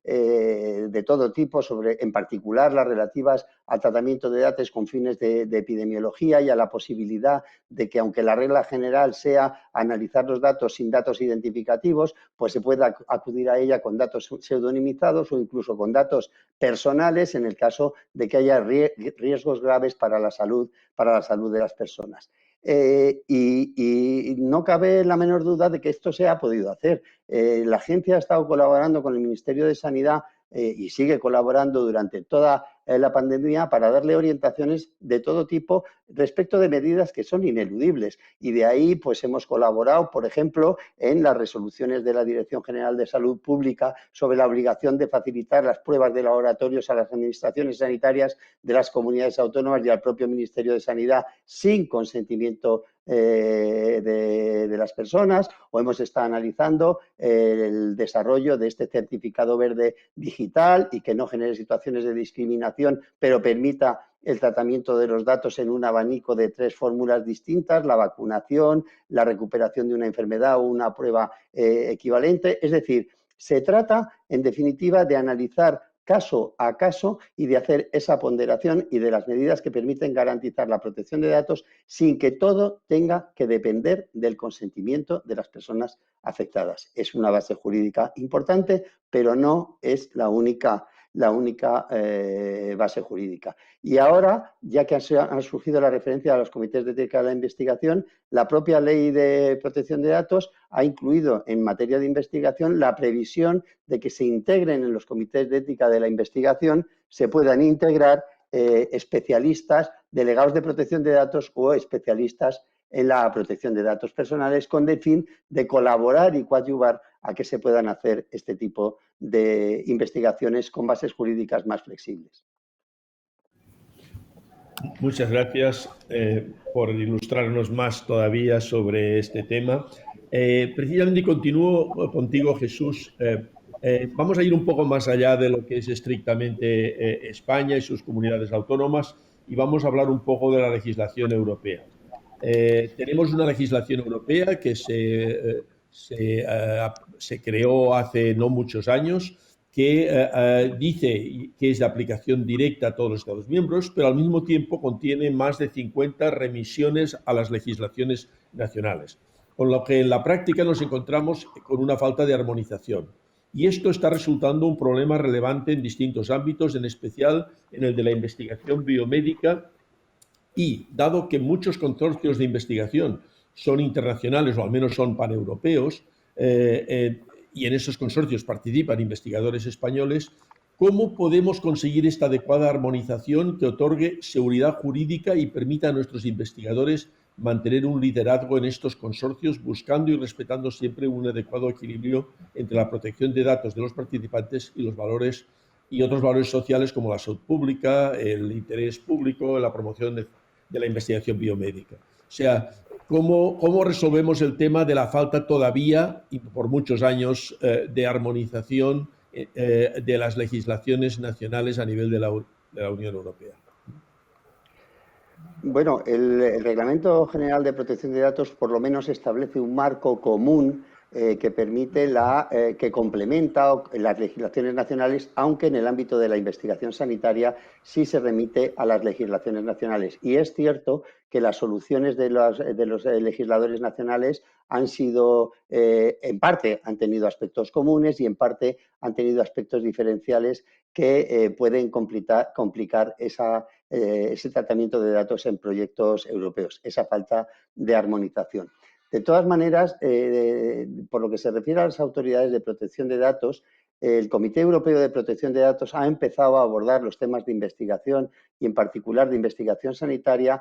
Speaker 5: de todo tipo, en particular las relativas al tratamiento de datos con fines de epidemiología y a la posibilidad de que, aunque la regla general sea analizar los datos sin datos identificativos, pues se pueda acudir a ella con datos pseudonimizados o incluso con datos personales en el caso de que haya riesgos graves para la salud de las personas. Y no cabe la menor duda de que esto se ha podido hacer. La agencia ha estado colaborando con el Ministerio de Sanidad y sigue colaborando durante toda la pandemia para darle orientaciones de todo tipo respecto de medidas que son ineludibles. Y de ahí pues hemos colaborado, por ejemplo, en las resoluciones de la Dirección General de Salud Pública sobre la obligación de facilitar las pruebas de laboratorios a las administraciones sanitarias de las comunidades autónomas y al propio Ministerio de Sanidad sin consentimiento de las personas, o hemos estado analizando el desarrollo de este certificado verde digital y que no genere situaciones de discriminación, pero permita el tratamiento de los datos en un abanico de 3 fórmulas distintas: la vacunación, la recuperación de una enfermedad o una prueba equivalente. Es decir, se trata, en definitiva, de analizar caso a caso y de hacer esa ponderación y de las medidas que permiten garantizar la protección de datos sin que todo tenga que depender del consentimiento de las personas afectadas. Es una base jurídica importante, pero no es la única base jurídica. Y ahora, ya que han surgido la referencia a los comités de ética de la investigación, la propia ley de protección de datos ha incluido en materia de investigación la previsión de que se integren en los comités de ética de la investigación, se puedan integrar especialistas, delegados de protección de datos o especialistas en la protección de datos personales, con el fin de colaborar y coadyuvar a que se puedan hacer este tipo de investigaciones con bases jurídicas más flexibles.
Speaker 3: Muchas gracias por ilustrarnos más todavía sobre este tema. Precisamente continúo contigo, Jesús. Vamos a ir un poco más allá de lo que es estrictamente España y sus comunidades autónomas y vamos a hablar un poco de la legislación europea. Tenemos una legislación europea que se creó hace no muchos años, que dice que es de aplicación directa a todos los Estados miembros, pero al mismo tiempo contiene más de 50 remisiones a las legislaciones nacionales, con lo que en la práctica nos encontramos con una falta de armonización. Y esto está resultando un problema relevante en distintos ámbitos, en especial en el de la investigación biomédica. Y dado que muchos consorcios de investigación son internacionales o al menos son paneuropeos, y en esos consorcios participan investigadores españoles, ¿cómo podemos conseguir esta adecuada armonización que otorgue seguridad jurídica y permita a nuestros investigadores mantener un liderazgo en estos consorcios, buscando y respetando siempre un adecuado equilibrio entre la protección de datos de los participantes y los valores y otros valores sociales como la salud pública, el interés público, la promoción de la investigación biomédica? O sea, ¿cómo resolvemos el tema de la falta todavía, y por muchos años, de armonización de las legislaciones nacionales a nivel de la Unión Europea?
Speaker 5: Bueno, el Reglamento General de Protección de Datos por lo menos establece un marco común que permite que complementa las legislaciones nacionales, aunque en el ámbito de la investigación sanitaria sí se remite a las legislaciones nacionales. Y es cierto que las soluciones de los legisladores nacionales han sido, en parte, han tenido aspectos comunes y en parte han tenido aspectos diferenciales que pueden complicar ese tratamiento de datos en proyectos europeos, esa falta de armonización. De todas maneras, por lo que se refiere a las autoridades de protección de datos, el Comité Europeo de Protección de Datos ha empezado a abordar los temas de investigación y en particular de investigación sanitaria,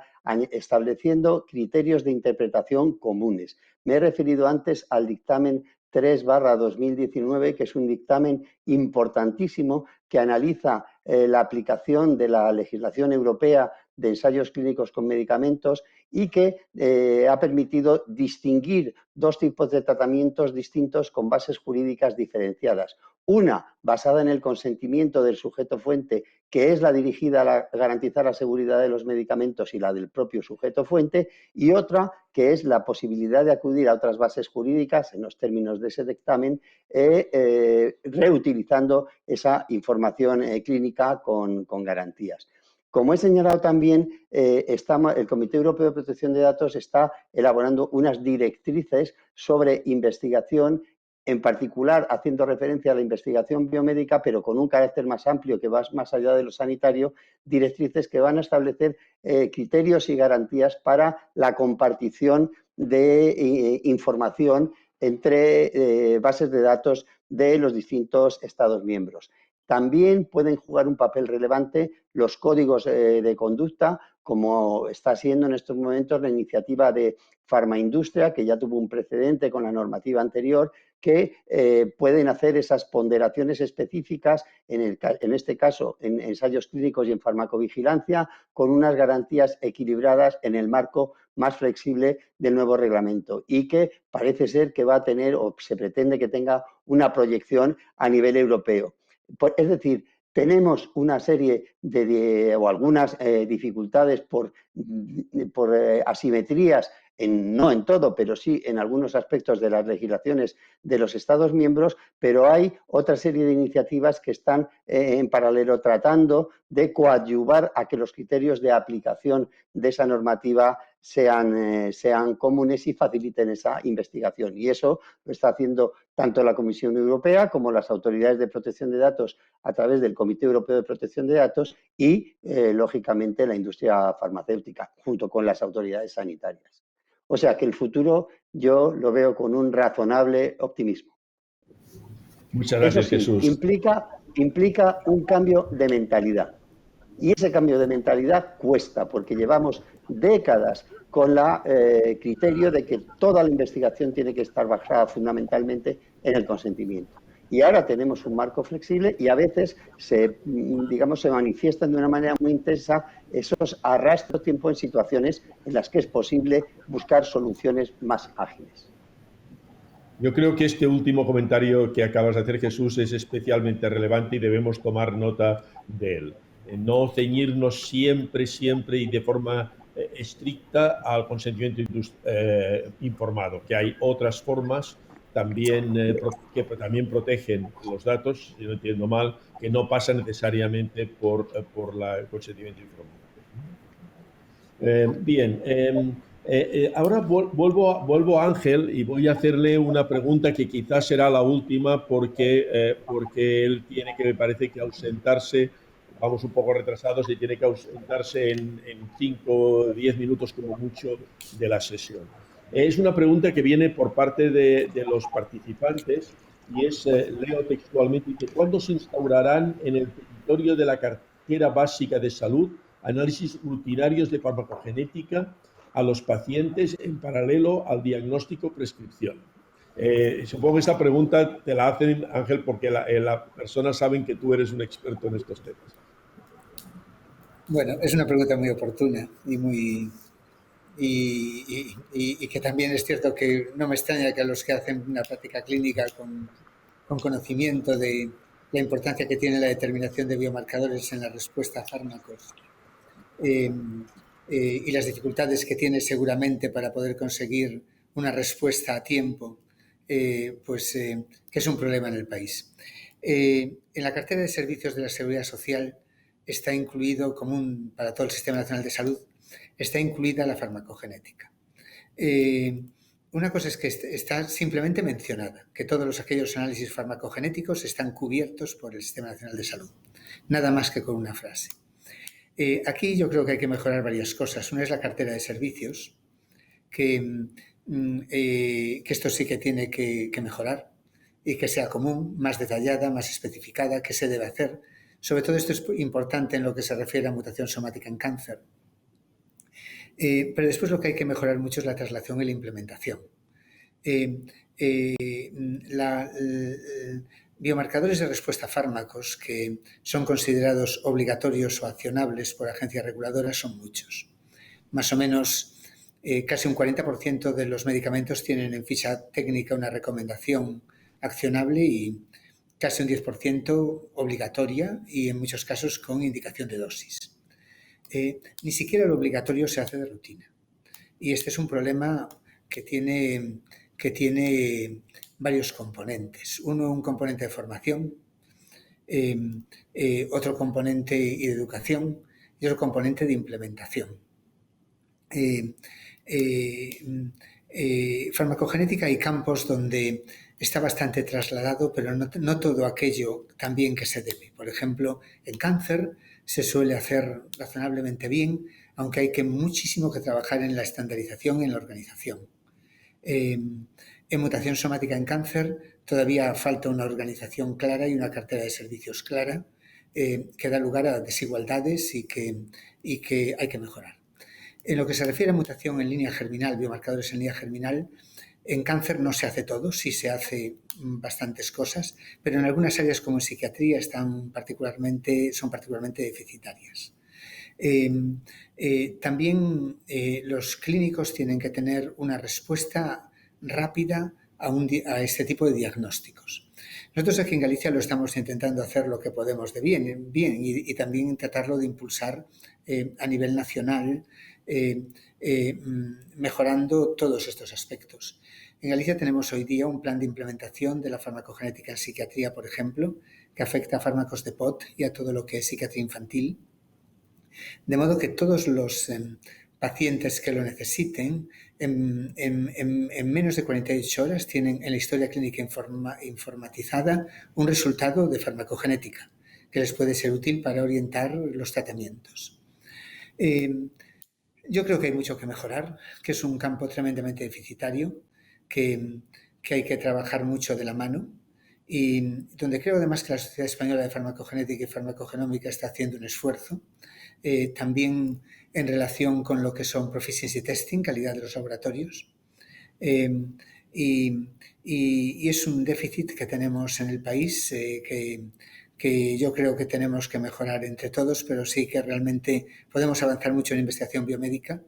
Speaker 5: estableciendo criterios de interpretación comunes. Me he referido antes al dictamen 3/2019, que es un dictamen importantísimo que analiza la aplicación de la legislación europea de ensayos clínicos con medicamentos y que ha permitido distinguir dos tipos de tratamientos distintos con bases jurídicas diferenciadas. Una basada en el consentimiento del sujeto fuente, que es la dirigida a garantizar la seguridad de los medicamentos y la del propio sujeto fuente, y otra que es la posibilidad de acudir a otras bases jurídicas en los términos de ese dictamen, reutilizando esa información clínica con garantías. Como he señalado también, el Comité Europeo de Protección de Datos está elaborando unas directrices sobre investigación, en particular haciendo referencia a la investigación biomédica, pero con un carácter más amplio que va más allá de lo sanitario, directrices que van a establecer criterios y garantías para la compartición de información entre bases de datos de los distintos Estados miembros. También pueden jugar un papel relevante los códigos de conducta, como está siendo en estos momentos la iniciativa de Farmaindustria, que ya tuvo un precedente con la normativa anterior, que pueden hacer esas ponderaciones específicas, en este caso en ensayos clínicos y en farmacovigilancia, con unas garantías equilibradas en el marco más flexible del nuevo reglamento y que parece ser que va a tener o se pretende que tenga una proyección a nivel europeo. Es decir, tenemos una serie o algunas dificultades por asimetrías, no en todo, pero sí en algunos aspectos de las legislaciones de los Estados miembros, pero hay otra serie de iniciativas que están en paralelo tratando de coadyuvar a que los criterios de aplicación de esa normativa sean comunes y faciliten esa investigación. Y eso lo está haciendo tanto la Comisión Europea como las autoridades de protección de datos a través del Comité Europeo de Protección de Datos y, lógicamente, la industria farmacéutica, junto con las autoridades sanitarias. O sea que el futuro yo lo veo con un razonable optimismo.
Speaker 3: Muchas gracias,
Speaker 5: eso sí,
Speaker 3: Jesús.
Speaker 5: implica un cambio de mentalidad. Y ese cambio de mentalidad cuesta, porque llevamos décadas con el criterio de que toda la investigación tiene que estar basada fundamentalmente en el consentimiento. Y ahora tenemos un marco flexible y a veces se manifiestan de una manera muy intensa esos arrastros tiempo en situaciones en las que es posible buscar soluciones más ágiles.
Speaker 3: Yo creo que este último comentario que acabas de hacer, Jesús, es especialmente relevante y debemos tomar nota de él. No ceñirnos siempre y de forma estricta al consentimiento informado, que hay otras formas también que también protegen los datos, si no entiendo mal, que no pasa necesariamente por el consentimiento informado. Bien. Ahora vuelvo a Ángel y voy a hacerle una pregunta que quizás será la última porque él tiene que, me parece, que ausentarse, vamos un poco retrasados, y tiene que ausentarse en 5 o 10 minutos como mucho de la sesión. Es una pregunta que viene por parte de los participantes y leo textualmente, que ¿cuándo se instaurarán en el territorio de la cartera básica de salud análisis rutinarios de farmacogenética a los pacientes en paralelo al diagnóstico-prescripción? Supongo que esta pregunta te la hacen, Ángel, porque las personas saben que tú eres un experto en estos temas.
Speaker 4: Bueno, es una pregunta muy oportuna y que también es cierto que no me extraña que a los que hacen una práctica clínica con conocimiento de la importancia que tiene la determinación de biomarcadores en la respuesta a fármacos y las dificultades que tiene seguramente para poder conseguir una respuesta a tiempo, que es un problema en el país. En la cartera de servicios de la Seguridad Social está incluido, común para todo el Sistema Nacional de Salud, está incluida la farmacogenética. Una cosa es que está simplemente mencionada, que todos aquellos análisis farmacogenéticos están cubiertos por el Sistema Nacional de Salud, nada más que con una frase. Aquí yo creo que hay que mejorar varias cosas. Una es la cartera de servicios, que esto sí que tiene que mejorar y que sea común, más detallada, más especificada, qué se debe hacer. Sobre todo esto es importante en lo que se refiere a mutación somática en cáncer. Pero después lo que hay que mejorar mucho es la traslación y la implementación. Biomarcadores de respuesta a fármacos que son considerados obligatorios o accionables por agencias reguladoras son muchos. Más o menos casi un 40% de los medicamentos tienen en ficha técnica una recomendación accionable y casi un 10% obligatoria y en muchos casos con indicación de dosis. Ni siquiera lo obligatorio se hace de rutina. Y este es un problema que tiene varios componentes. Uno, un componente de formación, otro componente de educación y otro componente de implementación. Farmacogenética hay campos donde está bastante trasladado, pero no todo aquello tan bien que se debe. Por ejemplo, en cáncer se suele hacer razonablemente bien, aunque hay muchísimo que trabajar en la estandarización y en la organización. En mutación somática en cáncer todavía falta una organización clara y una cartera de servicios clara que da lugar a desigualdades y que hay que mejorar. En lo que se refiere a mutación en línea germinal, biomarcadores en línea germinal, en cáncer no se hace todo, sí se hace bastantes cosas, pero en algunas áreas como en psiquiatría son particularmente deficitarias. También los clínicos tienen que tener una respuesta rápida a este tipo de diagnósticos. Nosotros aquí en Galicia lo estamos intentando hacer lo que podemos de bien y también tratarlo de impulsar a nivel nacional, mejorando todos estos aspectos. En Galicia tenemos hoy día un plan de implementación de la farmacogenética en psiquiatría, por ejemplo, que afecta a fármacos de POT y a todo lo que es psiquiatría infantil, de modo que todos los pacientes que lo necesiten en menos de 48 horas tienen en la historia clínica informatizada un resultado de farmacogenética que les puede ser útil para orientar los tratamientos. Yo creo que hay mucho que mejorar, que es un campo tremendamente deficitario, que hay que trabajar mucho de la mano y donde creo además que la Sociedad Española de Farmacogenética y Farmacogenómica está haciendo un esfuerzo, también en relación con lo que son proficiency testing, calidad de los laboratorios, y es un déficit que tenemos en el país que yo creo que tenemos que mejorar entre todos, pero sí que realmente podemos avanzar mucho en investigación biomédica,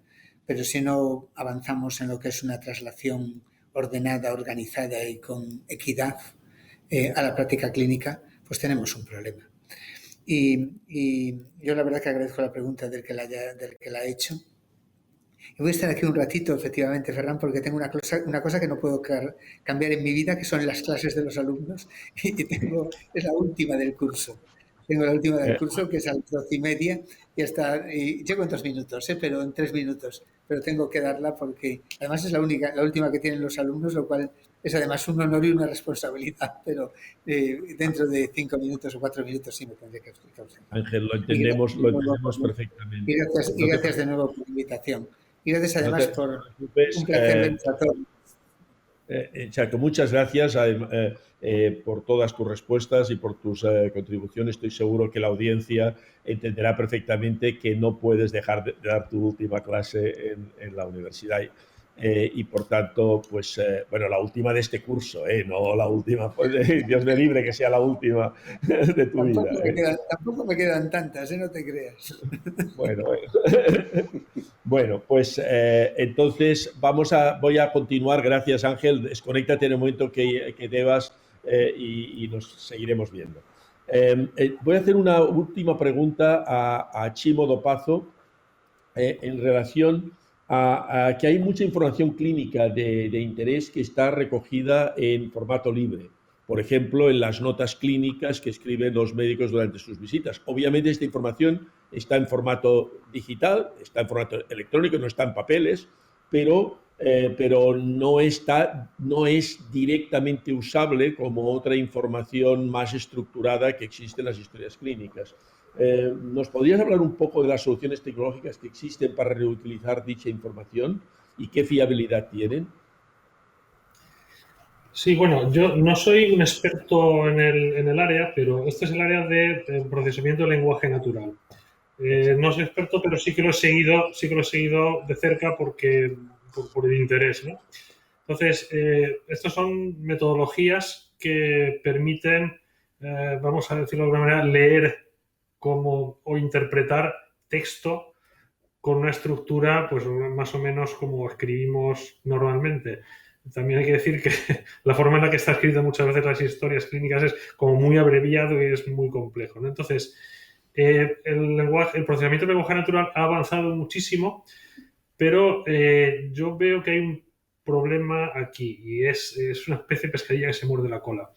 Speaker 4: pero si no avanzamos en lo que es una traslación ordenada, organizada y con equidad a la práctica clínica, pues tenemos un problema. Y yo la verdad que agradezco la pregunta del que la ha hecho. Y voy a estar aquí un ratito, efectivamente, Ferran, porque tengo una cosa que no puedo cambiar en mi vida, que son las clases de los alumnos, y es la última del curso. Tengo la última del curso, que es a las 12:30, y llego en 2 minutos, pero en 3 minutos. Pero tengo que darla porque además es la última que tienen los alumnos, lo cual es además un honor y una responsabilidad, pero dentro de 5 minutos o 4 minutos sí me tendré que explicar.
Speaker 3: Ángel, lo entendemos perfectamente.
Speaker 4: Y gracias de nuevo por la invitación. Y gracias además por un placer vernos a todos.
Speaker 3: Chaco, muchas gracias por todas tus respuestas y por tus contribuciones. Estoy seguro que la audiencia entenderá perfectamente que no puedes dejar de dar tu última clase en la universidad. Y por tanto, pues, bueno, la última de este curso, no la última, pues, Dios me libre que sea la última de tu vida.
Speaker 4: Tampoco me quedan tantas, no te creas.
Speaker 3: Bueno, pues entonces voy a continuar. Gracias, Ángel. Desconéctate en el momento que debas y nos seguiremos viendo. Voy a hacer una última pregunta a Chimo Dopazo en relación a que hay mucha información clínica de interés que está recogida en formato libre. Por ejemplo, en las notas clínicas que escriben los médicos durante sus visitas. Obviamente esta información está en formato digital, está en formato electrónico, no está en papeles, pero no es directamente usable como otra información más estructurada que existe en las historias clínicas. ¿Nos podrías hablar un poco de las soluciones tecnológicas que existen para reutilizar dicha información y qué fiabilidad tienen?
Speaker 6: Sí, bueno, yo no soy un experto en el área, pero este es el área de procesamiento de lenguaje natural. No soy experto, pero sí que lo he seguido de cerca por el interés, ¿no? Entonces, estas son metodologías que permiten, vamos a decirlo de alguna manera, leer o interpretar texto con una estructura, pues más o menos como escribimos normalmente. También hay que decir que la forma en la que está escrita muchas veces las historias clínicas es como muy abreviado y es muy complejo, ¿no? Entonces, el procesamiento del lenguaje natural ha avanzado muchísimo, pero yo veo que hay un problema aquí y es una especie de pescadilla que se muerde la cola.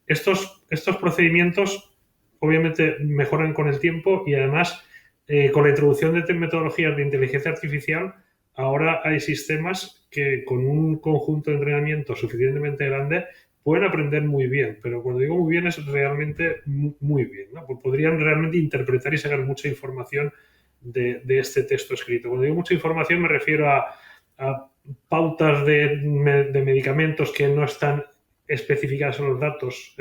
Speaker 6: Estos procedimientos obviamente mejoran con el tiempo y además con la introducción de metodologías de inteligencia artificial ahora hay sistemas que con un conjunto de entrenamiento suficientemente grande pueden aprender muy bien, pero cuando digo muy bien es realmente muy bien, ¿no? Podrían realmente interpretar y sacar mucha información de este texto escrito. Cuando digo mucha información me refiero a pautas de medicamentos que no están especificadas en los datos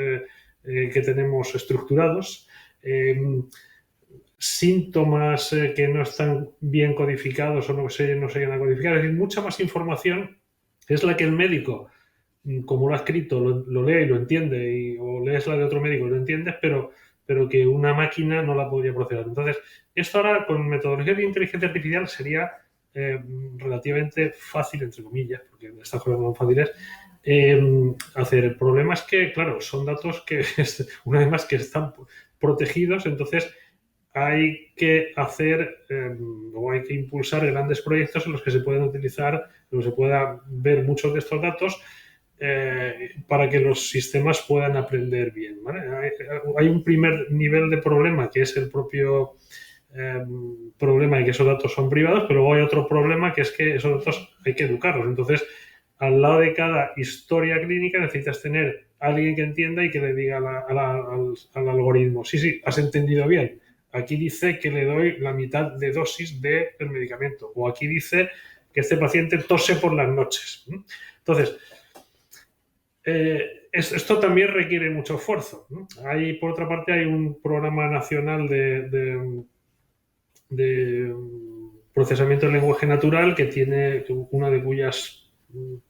Speaker 6: que tenemos estructurados, síntomas que no están bien codificados o no se llegan a codificar. Es decir, mucha más información es la que el médico, como lo ha escrito, lo lee y lo entiende, o lees la de otro médico y lo entiendes, pero que una máquina no la podría procesar. Entonces, esto ahora con metodologías de inteligencia artificial sería relativamente fácil, entre comillas, porque estas cosas no son fáciles, hacer. El problema es que, claro, son datos que, una vez más, que están protegidos, entonces hay que hacer o hay que impulsar grandes proyectos en los que se puedan utilizar, en los que se pueda ver muchos de estos datos para que los sistemas puedan aprender bien, ¿vale? Hay un primer nivel de problema que es el propio problema de que esos datos son privados, pero luego hay otro problema que es que esos datos hay que educarlos. Entonces, al lado de cada historia clínica necesitas tener a alguien que entienda y que le diga al algoritmo, sí, has entendido bien. Aquí dice que le doy la mitad de dosis del medicamento. O aquí dice que este paciente tose por las noches. Entonces, esto también requiere mucho esfuerzo, ¿no? Por otra parte, hay un programa nacional de procesamiento del lenguaje natural que tiene una de cuyas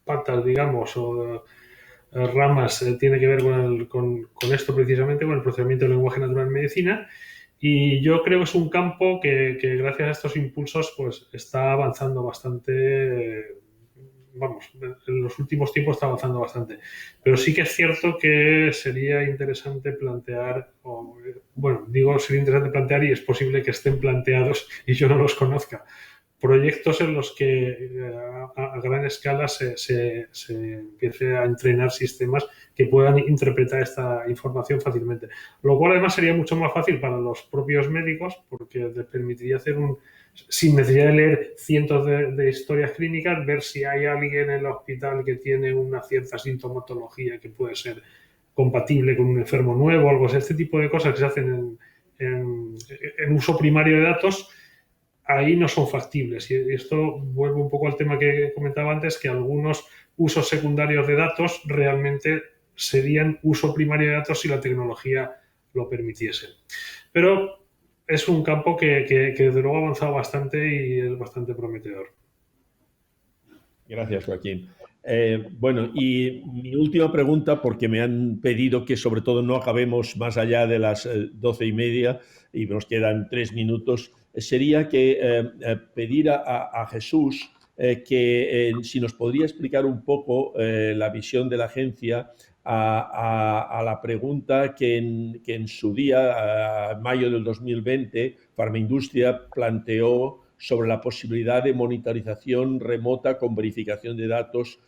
Speaker 6: patas, digamos, o ramas tiene que ver con esto precisamente, con el procesamiento del lenguaje natural en medicina. Y yo creo que es un campo que gracias a estos impulsos pues está avanzando bastante, vamos, en los últimos tiempos está avanzando bastante. Pero sí que es cierto que sería interesante plantear, bueno, digo sería interesante plantear y es posible que estén planteados y yo no los conozca, proyectos en los que a gran escala se empiece a entrenar sistemas que puedan interpretar esta información fácilmente. Lo cual además sería mucho más fácil para los propios médicos porque les permitiría hacer sin necesidad de leer cientos de historias clínicas, ver si hay alguien en el hospital que tiene una cierta sintomatología que puede ser compatible con un enfermo nuevo, algo así. Este tipo de cosas que se hacen en uso primario de datos ahí no son factibles. Y esto vuelve un poco al tema que comentaba antes, que algunos usos secundarios de datos realmente serían uso primario de datos si la tecnología lo permitiese. Pero es un campo que desde luego ha avanzado bastante y es bastante prometedor.
Speaker 3: Gracias, Joaquín. Bueno, y mi última pregunta, porque me han pedido que sobre todo no acabemos más allá de las 12:30 y nos quedan 3 minutos, sería que pedir a Jesús que si nos podría explicar un poco la visión de la agencia a la pregunta que en su día, en mayo del 2020, Farmaindustria planteó sobre la posibilidad de monitorización remota con verificación de datos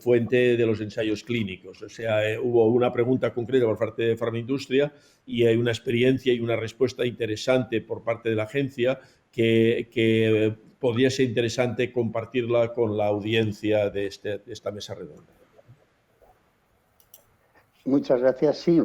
Speaker 3: fuente de los ensayos clínicos. O sea, hubo una pregunta concreta por parte de Farmaindustria y hay una experiencia y una respuesta interesante por parte de la agencia que podría ser interesante compartirla con la audiencia de esta mesa redonda.
Speaker 5: Muchas gracias. Sí,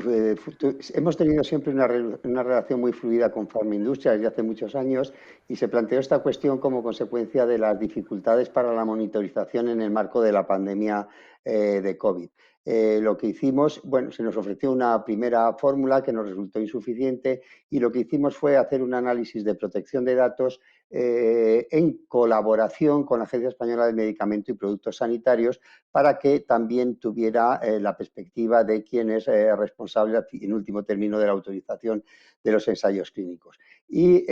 Speaker 5: hemos tenido siempre una relación muy fluida con Farmaindustria desde hace muchos años y se planteó esta cuestión como consecuencia de las dificultades para la monitorización en el marco de la pandemia de COVID. Lo que hicimos, bueno, se nos ofreció una primera fórmula que nos resultó insuficiente y lo que hicimos fue hacer un análisis de protección de datos en colaboración con la Agencia Española del Medicamento y Productos Sanitarios para que también tuviera la perspectiva de quién es responsable, en último término, de la autorización de los ensayos clínicos. Y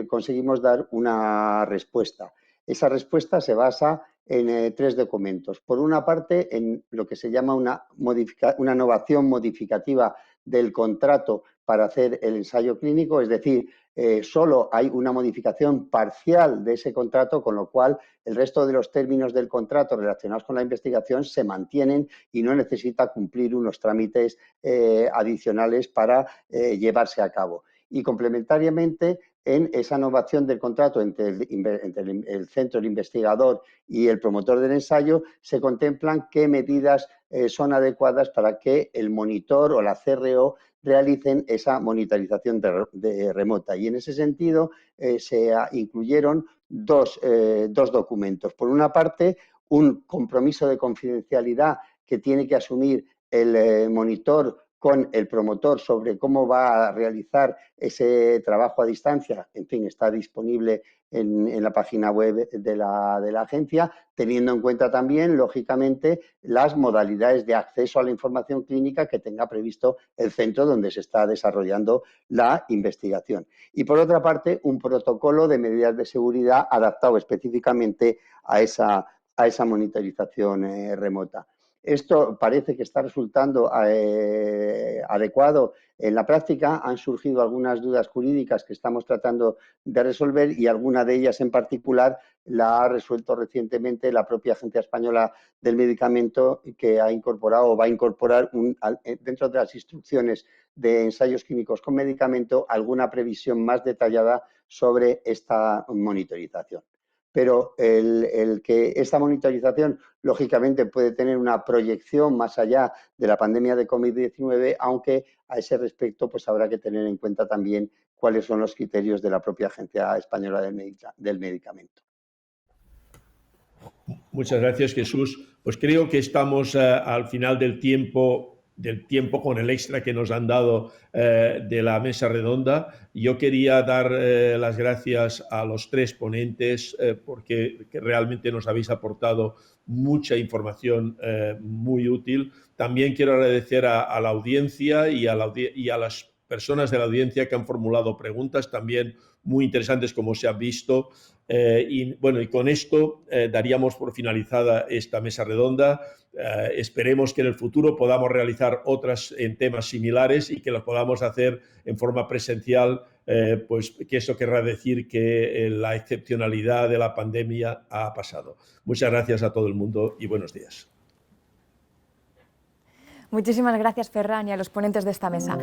Speaker 5: conseguimos dar una respuesta. Esa respuesta se basa en 3 documentos. Por una parte, en lo que se llama una innovación modificativa del contrato para hacer el ensayo clínico, es decir, solo hay una modificación parcial de ese contrato, con lo cual el resto de los términos del contrato relacionados con la investigación se mantienen y no necesita cumplir unos trámites adicionales para llevarse a cabo. Y complementariamente, en esa innovación del contrato entre el centro, el investigador y el promotor del ensayo, se contemplan qué medidas son adecuadas para que el monitor o la CRO realicen esa monitorización remota. Y en ese sentido se incluyeron dos documentos. Por una parte, un compromiso de confidencialidad que tiene que asumir el monitor con el promotor sobre cómo va a realizar ese trabajo a distancia. En fin, está disponible en la página web de la agencia, teniendo en cuenta también, lógicamente, las modalidades de acceso a la información clínica que tenga previsto el centro donde se está desarrollando la investigación. Y, por otra parte, un protocolo de medidas de seguridad adaptado específicamente a esa monitorización remota. Esto parece que está resultando adecuado en la práctica. Han surgido algunas dudas jurídicas que estamos tratando de resolver y alguna de ellas en particular la ha resuelto recientemente la propia Agencia Española del Medicamento, que ha incorporado o va a incorporar dentro de las instrucciones de ensayos clínicos con medicamento alguna previsión más detallada sobre esta monitorización. Pero el que esta monitorización, lógicamente, puede tener una proyección más allá de la pandemia de COVID-19, aunque a ese respecto pues habrá que tener en cuenta también cuáles son los criterios de la propia Agencia Española del Medicamento.
Speaker 3: Muchas gracias, Jesús. Pues creo que estamos al final del tiempo del tiempo con el extra que nos han dado de la mesa redonda. Yo quería dar las gracias a los 3 ponentes porque realmente nos habéis aportado mucha información muy útil. También quiero agradecer a la audiencia y a las personas de la audiencia que han formulado preguntas también muy interesantes, como se ha visto. Y con esto daríamos por finalizada esta mesa redonda. Esperemos que en el futuro podamos realizar otras en temas similares y que los podamos hacer en forma presencial, pues que eso querrá decir que la excepcionalidad de la pandemia ha pasado. Muchas gracias a todo el mundo y buenos días.
Speaker 1: Muchísimas gracias, Ferran, y a los ponentes de esta mesa.